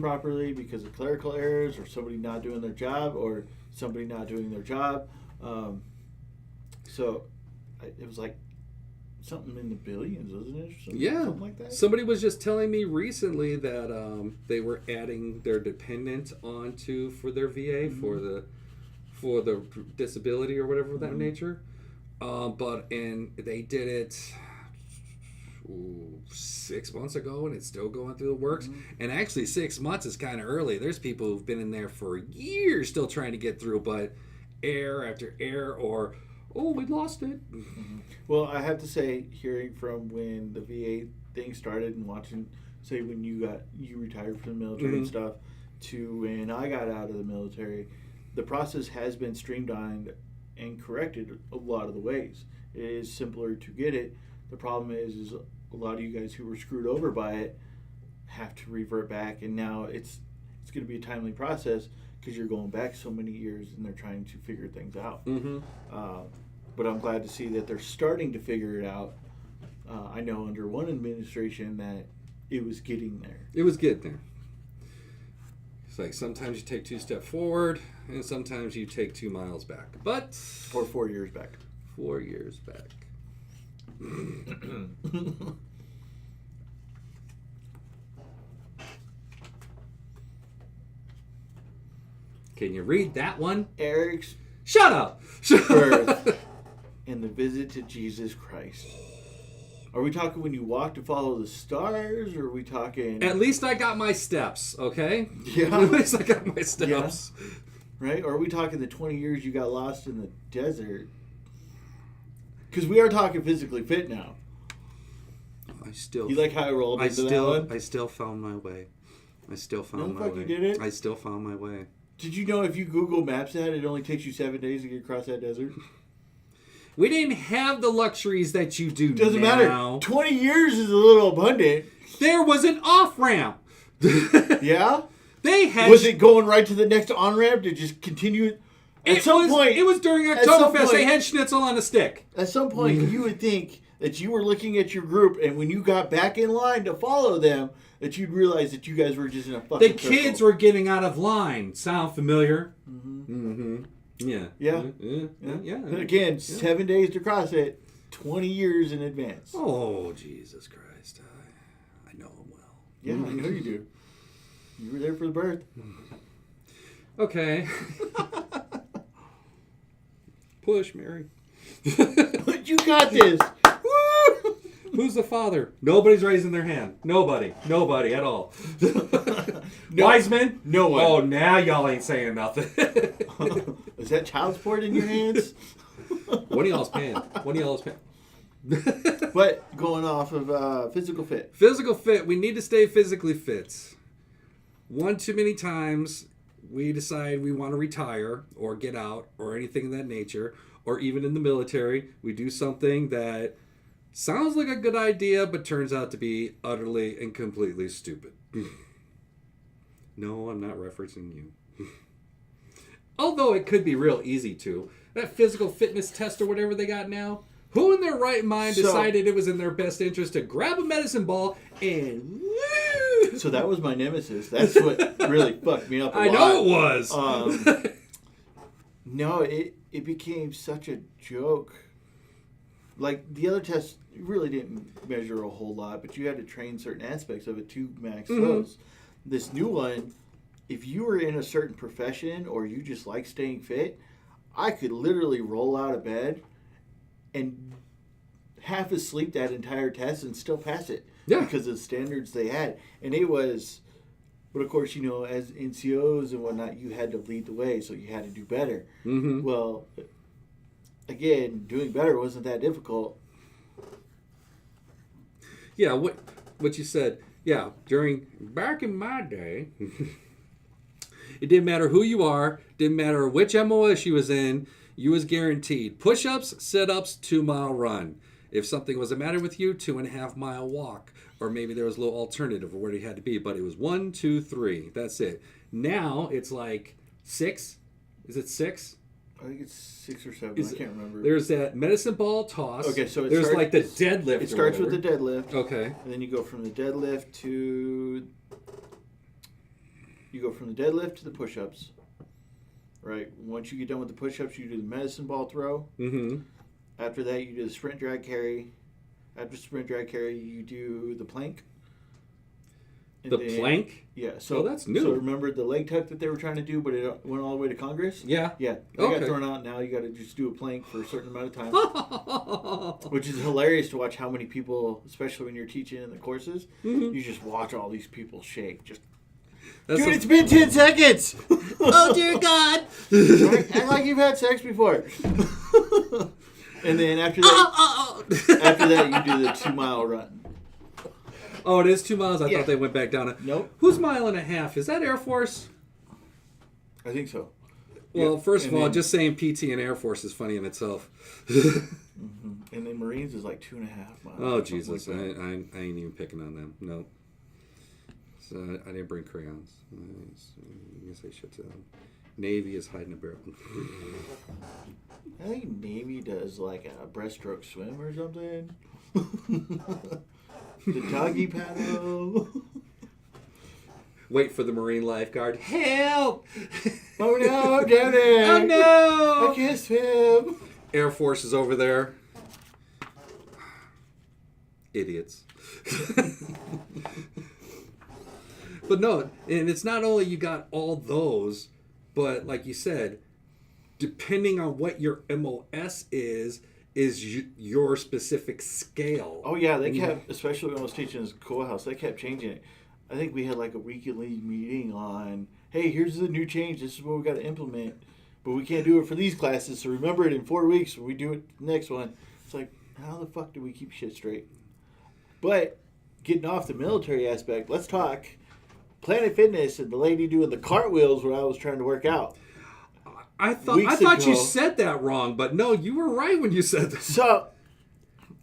properly because of clerical errors, or somebody not doing their job, or somebody not doing their job. So it was like something in the billions, wasn't it? Something like that. Somebody was just telling me recently that they were adding their dependent onto for their VA for the disability or whatever of that nature. And they did it 6 months ago, and it's still going through the works. And actually, 6 months is kind of early. There's people who've been in there for years still trying to get through, but error after error, or we lost it. Well, I have to say, hearing from when the VA thing started and watching, say when you retired from the military and stuff, to when I got out of the military, the process has been streamlined and corrected a lot of the ways. It is simpler to get it. The problem is a lot of you guys who were screwed over by it have to revert back, and now it's going to be a timely process because you're going back so many years and they're trying to figure things out. But I'm glad to see that they're starting to figure it out. I know under one administration that it was getting there. It was getting there. It's like sometimes you take 2 steps forward and sometimes you take 2 miles back. But... Or 4 years back. 4 years back. Can you read that one? Eric's Shut up! birth and the visit to Jesus Christ. Are we talking when you walk to follow the stars, or are we talking... At least I got my steps, okay? Yeah. At least I got my steps. Yeah. Right? Or are we talking the 20 years you got lost in the desert? Because we are talking physically fit now. You like how I rolled into that one? I still found my way. I still found my way. You did it? I still found my way. Did you know if you Google Maps that, it only takes you 7 days to get across that desert? We didn't have the luxuries that you do now. Doesn't matter. 20 years is a little abundant. There was an off-ramp. Yeah? They had... Was it going right to the next on-ramp to just continue? At some point... It was during Oktoberfest. They had schnitzel on a stick. At some point, you would think that you were looking at your group, and when you got back in line to follow them, that you'd realize that you guys were just in a fucking The kids were getting out of line. Sound familiar? Yeah. Yeah. Again, 7 days to cross it, 20 years in advance. Oh, Jesus Christ. I know him well. Yeah, I know you do. You were there for the birth. Okay. Push, Mary. You got this. Woo! Who's the father? Nobody's raising their hand. Nobody at all. No, Wiseman? No one. Oh, now y'all ain't saying nothing. Is that child support in your hands? One of y'all's paying. But going off of physical fit. Physical fit. We need to stay physically fit. One too many times we decide we want to retire or get out or anything of that nature, or even in the military, we do something that Sounds like a good idea, but turns out to be utterly and completely stupid. No, I'm not referencing you. Although it could be real easy to. That physical fitness test or whatever they got now. Who in their right mind decided it was in their best interest to grab a medicine ball and... So that was my nemesis. That's what really fucked me up a lot. I know it was. No, it became such a joke. Like, the other tests really didn't measure a whole lot, but you had to train certain aspects of it to max those. This new one, if you were in a certain profession or you just like staying fit, I could literally roll out of bed and half asleep that entire test and still pass it. Yeah. Because of the standards they had. And it was, but of course, you know, as NCOs and whatnot, you had to lead the way, so you had to do better. Mm-hmm. Well, again, doing better wasn't that difficult. Yeah, what you said. Yeah, back in my day, it didn't matter who you are, didn't matter which MOS you was in, you was guaranteed push-ups, sit-ups, 2-mile run. If something was the matter with you, 2.5 mile walk, or maybe there was a little alternative of where you had to be, but it was 1, 2, 3. That's it. Now it's like 6. Is it 6? I think it's 6 or 7. I can't remember. There's that medicine ball toss. Okay, so there's like the deadlift. It starts with the deadlift. Okay. And then you go from the deadlift to the push-ups. Right. Once you get done with the push-ups, you do the medicine ball throw. Mm-hmm. After that, you do the sprint drag carry. After sprint drag carry, you do the plank. And plank? Yeah. So oh, that's new. So remember the leg tuck that they were trying to do, but it went all the way to Congress? Yeah. Yeah. They got thrown out. Now you got to just do a plank for a certain amount of time. Which is hilarious to watch how many people, especially when you're teaching in the courses, you just watch all these people shake. Just, dude, it's been 10 seconds! Oh, dear God! Right? Act like you've had sex before. And then after that, you do the 2-mile run. Oh, it is 2 miles? I thought they went back down it. Nope. Who's 1.5 miles? Is that Air Force? I think so. Well, first of all, just saying PT and Air Force is funny in itself. And then Marines is like 2.5 miles. Oh, Jesus. Like I ain't even picking on them. No. So I didn't bring crayons. I guess I should tell them. Navy is hiding a barrel. I think Navy does like a breaststroke swim or something. The doggy paddle. Wait for the Marine lifeguard. Help! Oh no, I'm drowning! Oh no! I can't swim. Air Force is over there. Idiots. But no, and it's not only you got all those, but like you said, depending on what your MOS is your specific scale. Oh yeah, they kept, especially when I was teaching in the schoolhouse, they kept changing it. I think we had like a weekly meeting on, hey, here's the new change. This is what we got to implement, but we can't do it for these classes. So remember it in 4 weeks when we do it the next one. It's like, how the fuck do we keep shit straight? But getting off the military aspect, let's talk Planet Fitness and the lady doing the cartwheels when I was trying to work out. I thought you said that wrong, but no, you were right when you said that. So,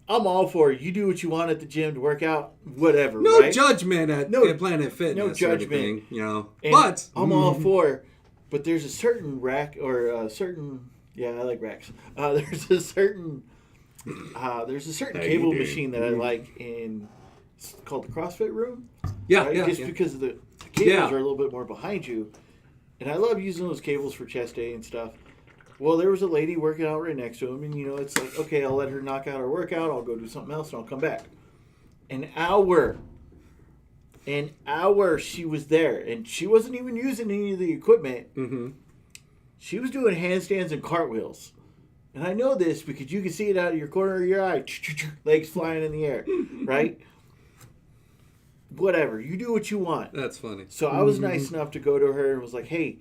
I'm all for it. You do what you want at the gym to work out, whatever. No right? judgment at Planet Fitness. No judgment. Anything, you know. And but I'm all for. But there's a certain rack or a certain. Yeah, I like racks. There's a certain cable machine that I like in. It's called the CrossFit room. Yeah, right? Just because of the cables are a little bit more behind you. And I love using those cables for chest day and stuff. Well, there was a lady working out right next to him, and, you know, it's like, okay, I'll let her knock out her workout, I'll go do something else, and I'll come back. An hour she was there, and she wasn't even using any of the equipment. Mm-hmm. She was doing handstands and cartwheels. And I know this because you can see it out of your corner of your eye, legs flying in the air, right? Whatever, you do what you want. That's funny. So I was nice enough to go to her and was like, hey,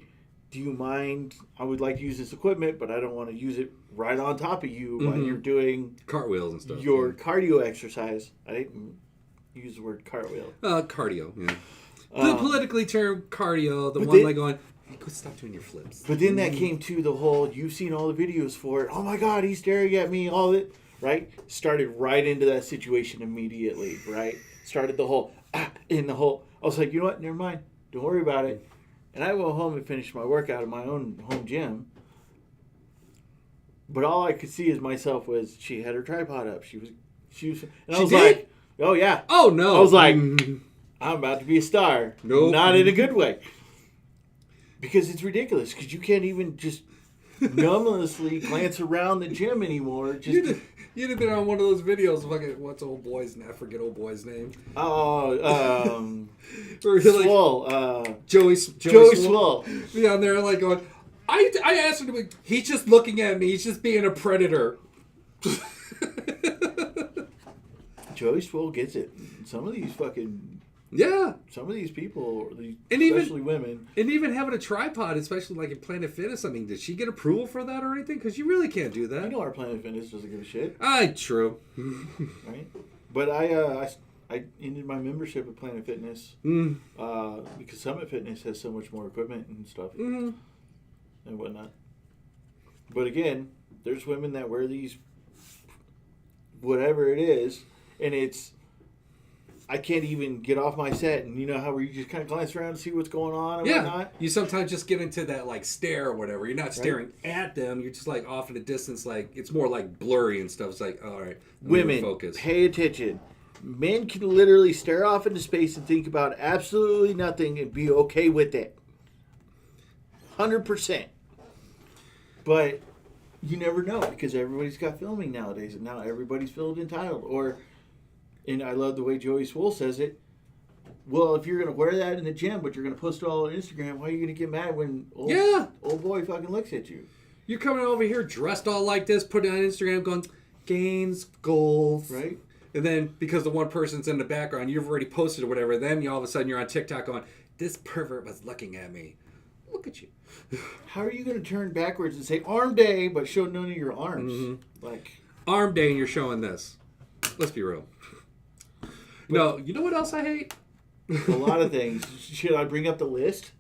do you mind? I would like to use this equipment, but I don't want to use it right on top of you while you're doing cartwheels and stuff. Your cardio exercise. I didn't use the word cartwheel. Cardio, yeah. The politically termed cardio, the one like going, hey, go stop doing your flips. But then that came to the whole, you've seen all the videos for it. Oh my God, he's staring at me, all that. right? Started right into that situation immediately, right? Started the whole, in the whole, I was like, you know what, never mind. Don't worry about it. And I went home and finished my workout at my own home gym. But all I could see as myself was she had her tripod up. She was, and I was like, oh yeah. Oh no. I was like, I'm about to be a star. Nope. Not in a good way. Because it's ridiculous. Because you can't even just numbly glance around the gym anymore. Just You'd have been on one of those videos. Fucking, what's old boy's name? I forget old boy's name. Oh, Swole. Joey Swole. Be on there like going, I asked him to be, he's just looking at me. He's just being a predator. Joey Swole gets it. Some of these fucking... Yeah. Some of these people, especially women. And even having a tripod, especially like in Planet Fitness, I mean, did she get approval for that or anything? Because you really can't do that. You know our Planet Fitness doesn't give a shit. True. Right? But I ended my membership at Planet Fitness because Summit Fitness has so much more equipment and stuff and whatnot. But again, there's women that wear these, whatever it is, and it's, I can't even get off my set, and you know how where you just kind of glance around and see what's going on and whatnot? You sometimes just get into that like stare or whatever. You're not staring at them. You're just like off in a distance. Like it's more like blurry and stuff. It's like, all right, women, focus. Pay attention. Men can literally stare off into space and think about absolutely nothing and be okay with it. 100%. But you never know because everybody's got filming nowadays, and now everybody's feeling entitled. And I love the way Joey Swole says it. Well, if you're going to wear that in the gym, but you're going to post it all on Instagram, why are you going to get mad when old boy fucking looks at you? You're coming over here dressed all like this, putting it on Instagram going, gains, goals. Right. And then because the one person's in the background, you've already posted or whatever, then you all of a sudden you're on TikTok going, this pervert was looking at me. Look at you. How are you going to turn backwards and say arm day, but show none of your arms? Mm-hmm. Like arm day and you're showing this. Let's be real. No, you know what else I hate? A lot of things. Should I bring up the list?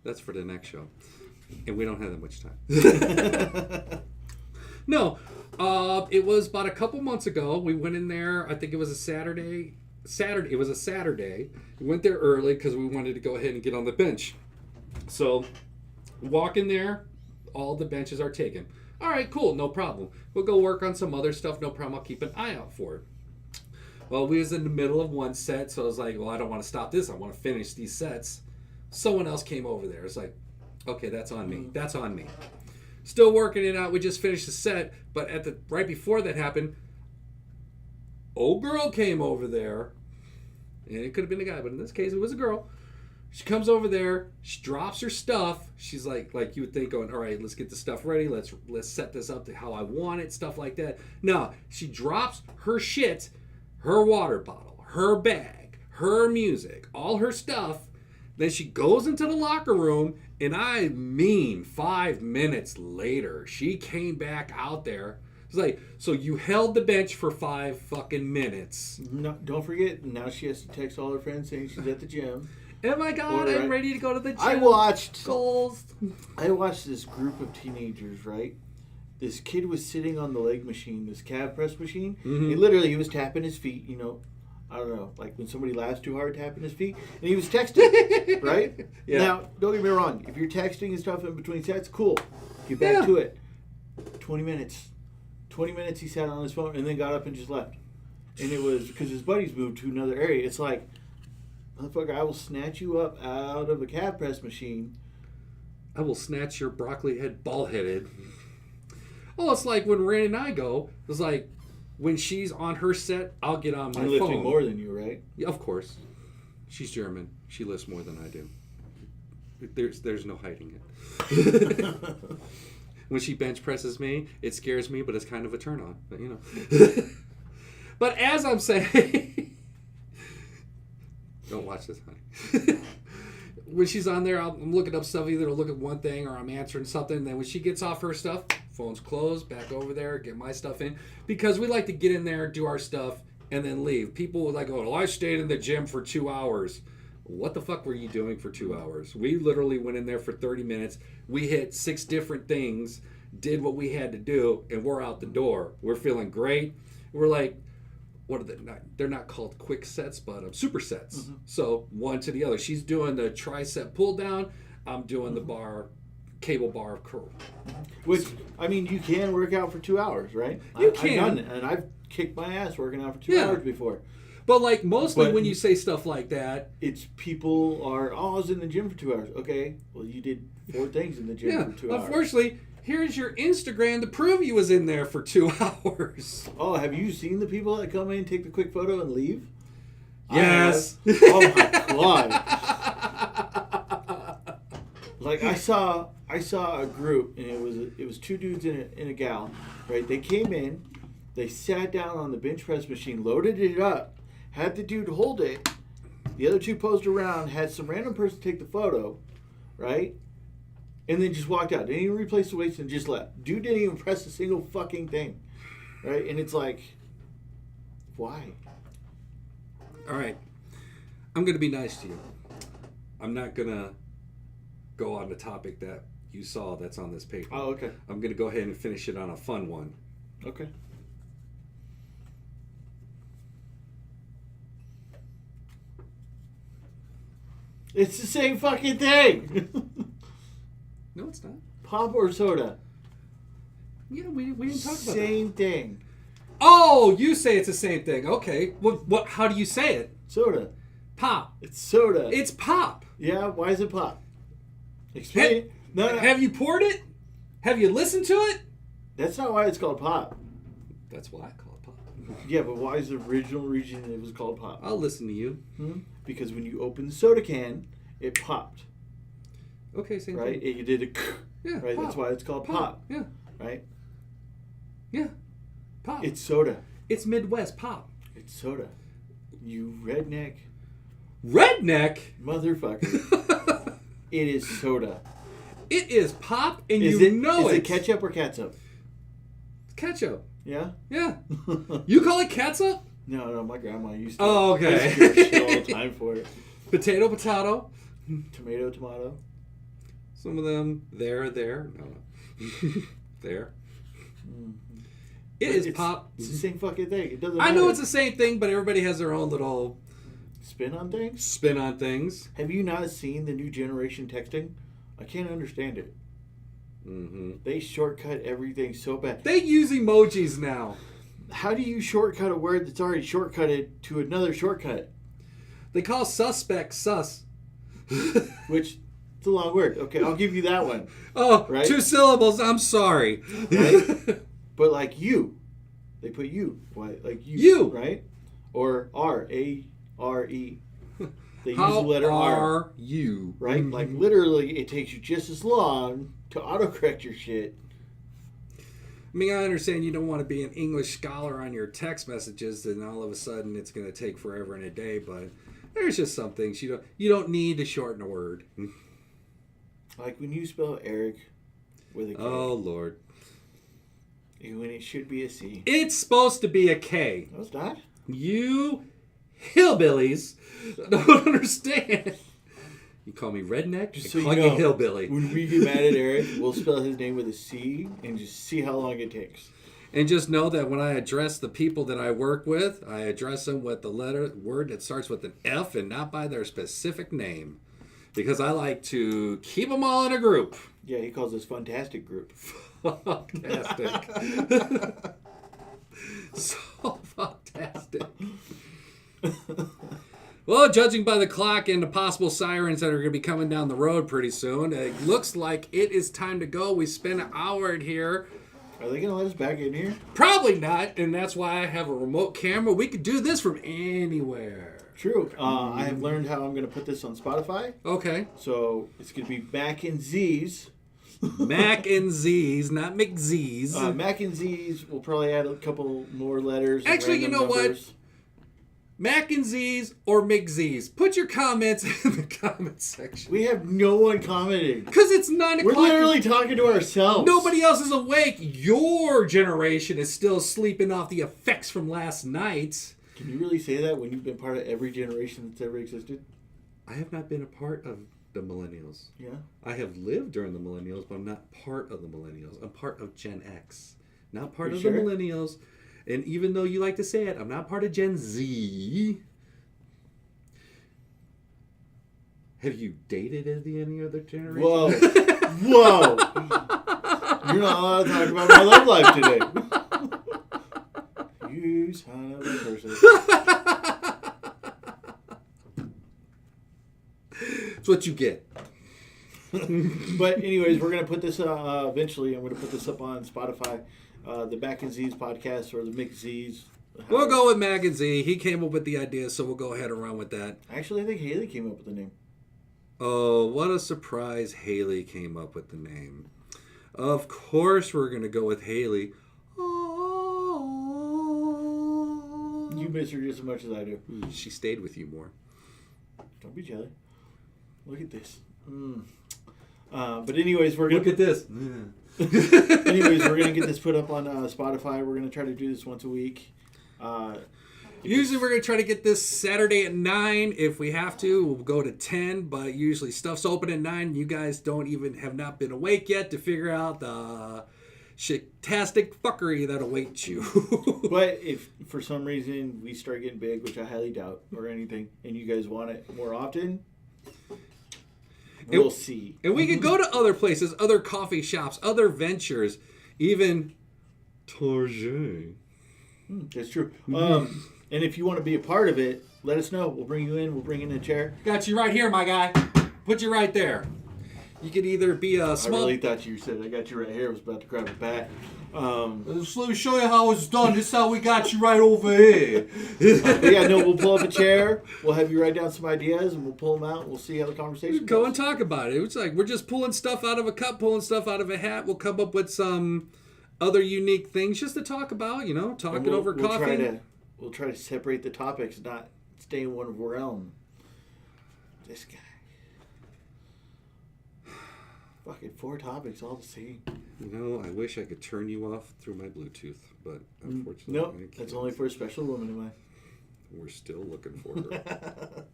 That's for the next show. And we don't have that much time. No. It was about a couple months ago. We went in there. I think it was a Saturday. It was a Saturday. We went there early because we wanted to go ahead and get on the bench. So, walk in there. All the benches are taken. All right, cool. No problem. We'll go work on some other stuff. No problem. I'll keep an eye out for it. Well, we was in the middle of one set, so I was like, well, I don't want to stop this. I want to finish these sets. Someone else came over there. It's like, okay, that's on me. That's on me. Still working it out. We just finished the set, but right before that happened, old girl came over there, and it could have been a guy, but in this case, it was a girl. She comes over there. She drops her stuff. She's like you would think, going, all right, let's get the stuff ready. Let's set this up to how I want it, stuff like that. No, she drops her shit. Her water bottle, her bag, her music, all her stuff. Then she goes into the locker room, and I mean 5 minutes later, she came back out there. It's like, so you held the bench for 5 fucking minutes. No, don't forget, now she has to text all her friends saying she's at the gym. Oh my God, I'm ready to go to the gym. I watched goals. This group of teenagers, right? This kid was sitting on the leg machine, this calf press machine. Mm-hmm. He was tapping his feet, you know. I don't know, like when somebody laughs too hard, tapping his feet. And he was texting, right? Yeah. Now, don't get me wrong. If you're texting and stuff in between sets, cool. Get back to it. 20 minutes. 20 minutes he sat on his phone and then got up and just left. And it was because his buddies moved to another area. It's like, motherfucker, I will snatch you up out of a calf press machine. I will snatch your broccoli head ball-headed. Oh, it's like when Randy and I go, it's like when she's on her set, I'll get on my phone. I'm lifting more than you, right? Yeah, of course. She's German. She lifts more than I do. There's no hiding it. When she bench presses me, it scares me, but it's kind of a turn on. But, you know. But as I'm saying, don't watch this, honey. When she's on there, I'm looking up stuff. Either to look at one thing or I'm answering something. And then when she gets off her stuff, phone's closed, back over there, get my stuff in. Because we like to get in there, do our stuff, and then leave. People would like, oh, well, I stayed in the gym for 2 hours. What the fuck were you doing for 2 hours? We literally went in there for 30 minutes. We hit 6 different things. did what we had to do, and we're out the door. We're feeling great. We're like, what are they? They're not called quick sets, but supersets. Mm-hmm. So one to the other. She's doing the tricep pull down. I'm doing the cable bar curl. Which, I mean, you can work out for 2 hours, right? You can. I've done it, and I've kicked my ass working out for 2 hours before. But like mostly when you say stuff like that, it's people are, I was in the gym for 2 hours. Okay, well you did 4 things in the gym for 2 hours. Unfortunately, here's your Instagram to prove you was in there for 2 hours. Oh, have you seen the people that come in, take the quick photo, and leave? Yes. Oh my god. Like I saw a group, and it was 2 dudes and a gal, right? They came in, they sat down on the bench press machine, loaded it up, had the dude hold it. The other 2 posed around, had some random person take the photo, right? And then just walked out. Didn't even replace the weights and just left. Dude didn't even press a single fucking thing, right? And it's like, why? All right, I'm gonna be nice to you. I'm not gonna go on the topic that you saw that's on this paper. Oh, okay. I'm gonna go ahead and finish it on a fun one. Okay. It's the same fucking thing. No, it's not. Pop or soda? Yeah, we didn't talk about that. Same thing. Oh, you say it's the same thing. Okay. What? How do you say it? Soda. Pop. It's soda. It's pop. Yeah, why is it pop? Explain it. No. Have you poured it? Have you listened to it? That's not why it's called pop. That's why I call it pop. Yeah, but why is the original reason it was called pop? I'll listen to you. Because when you open the soda can, it popped. Okay, same right? thing. You did a yeah, right? Pop. That's why it's called pop. Yeah. Right? Yeah. Pop. It's soda. It's Midwest pop. It's soda. You redneck. Redneck? Motherfucker. It is soda. It is pop, and Is you know it. Is it. it ketchup or catsup? Ketchup. Yeah? Yeah. You call it catsup? No, my grandma used to. Oh, okay. Used to get shit all the time for it. Potato. Tomato. Some of them, there. No. There. Mm-hmm. It's pop. It's the same fucking thing. It doesn't I know matter. it's the same thing, but everybody has their own little spin on things. Have you not seen the new generation texting? I can't understand it. Mm-hmm. They shortcut everything so bad. They use emojis now. How do you shortcut a word that's already shortcutted to another shortcut? They call suspect sus. Which, it's a long word. Okay, I'll give you that one. Oh, right? 2 syllables. I'm sorry. Right? But like you. They put you. Why? Like you. You. Right? Or R. A-R-E. They use How the letter R. are you? Right? Mm-hmm. Like literally, it takes you just as long to autocorrect your shit. I mean, I understand you don't want to be an English scholar on your text messages, and all of a sudden it's going to take forever and a day. But there's just some things you don't need to shorten a word. Like when you spell Erik with a K. Oh Lord. When it should be a C. It's supposed to be a K. No, it's not. You hillbillies don't understand. You call me redneck, Just I so call you you know, hillbilly. When we get mad at Erik, we'll spell his name with a C and just see how long it takes. And just know that when I address the people that I work with, I address them with the word that starts with an F and not by their specific name. Because I like to keep them all in a group. Yeah, he calls us Fantastic Group. Fantastic. So fantastic. Well, judging by the clock and the possible sirens that are going to be coming down the road pretty soon, it looks like it is time to go. We spent an hour in here. Are they going to let us back in here? Probably not, and that's why I have a remote camera. We could do this from anywhere. True. I have learned how I'm going to put this on Spotify. Okay. So it's going to be Mac and Z's. Mac and Z's, not McZ's. Mac and Z's. We'll probably add a couple more letters. Actually, you know numbers. what? Mac and Z's or McZ's. Put your comments in the comment section. We have no one commenting. Because it's 9 o'clock. We're literally talking to ourselves. Nobody else is awake. Your generation is still sleeping off the effects from last night. Can you really say that when you've been part of every generation that's ever existed? I have not been a part of the millennials. Yeah. I have lived during the millennials, but I'm not part of the millennials. I'm part of Gen X. Not part of the millennials. And even though you like to say it, I'm not part of Gen Z. Have you dated any other generation? Whoa. Whoa. You're not allowed to talk about my love life today. You son of a person. That's what you get. But anyways, we're going to put this, eventually, I'm going to put this up on Spotify. The Mac and Z's podcast, or the McZ's. We'll go with Mac and Z. He came up with the idea, so we'll go ahead and run with that. Actually, I think Haley came up with the name. Oh, what a surprise. Haley came up with the name. Of course we're going to go with Haley. You miss her just as much as I do. She stayed with you more. Don't be jelly. Look at this. But anyways, we're going to... Look at this. Anyways, we're going to get this put up on Spotify. We're going to try to do this once a week. Usually we're going to try to get this Saturday at 9. If we have to, we'll go to 10. But usually stuff's open at 9. You guys have not been awake yet to figure out the shit-tastic fuckery that awaits you. But if for some reason we start getting big, which I highly doubt, or anything, and you guys want it more often, we'll see. And we can go to other places, other coffee shops, other ventures, even Target. That's true. And if you want to be a part of it, let us know. We'll bring you in. We'll bring in a chair. Got you right here, my guy. Put you right there. You could either be a small... I really thought you said I got you right here. I was about to grab a bat. Just let me show you how it's done. This is how we got you right over here. We'll pull up a chair. We'll have you write down some ideas, and we'll pull them out. We'll see how the conversation goes. Go and talk about it. It's like we're just pulling stuff out of a cup, pulling stuff out of a hat. We'll come up with some other unique things just to talk about, talking over coffee. We'll try to separate the topics, not stay in one realm. This guy. Fucking 4 topics all the same. I wish I could turn you off through my Bluetooth, but unfortunately nope, I can't. that's only for a special woman of mine. We're still looking for her.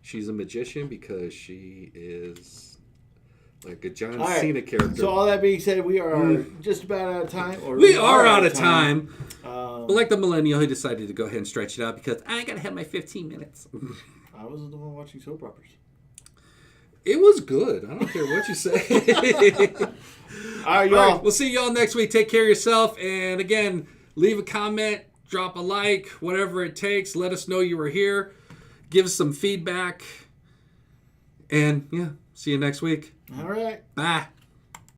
She's a magician because she is like a John Cena character. So all that being said, we are just about out of time. We are out of time. But like the millennial, he decided to go ahead and stretch it out because I got to have my 15 minutes. I wasn't the one watching soap operas. It was good. I don't care what you say. All right, y'all. We'll see y'all next week. Take care of yourself. And again, leave a comment, drop a like, whatever it takes. Let us know you were here. Give us some feedback. And, see you next week. All right. Bye.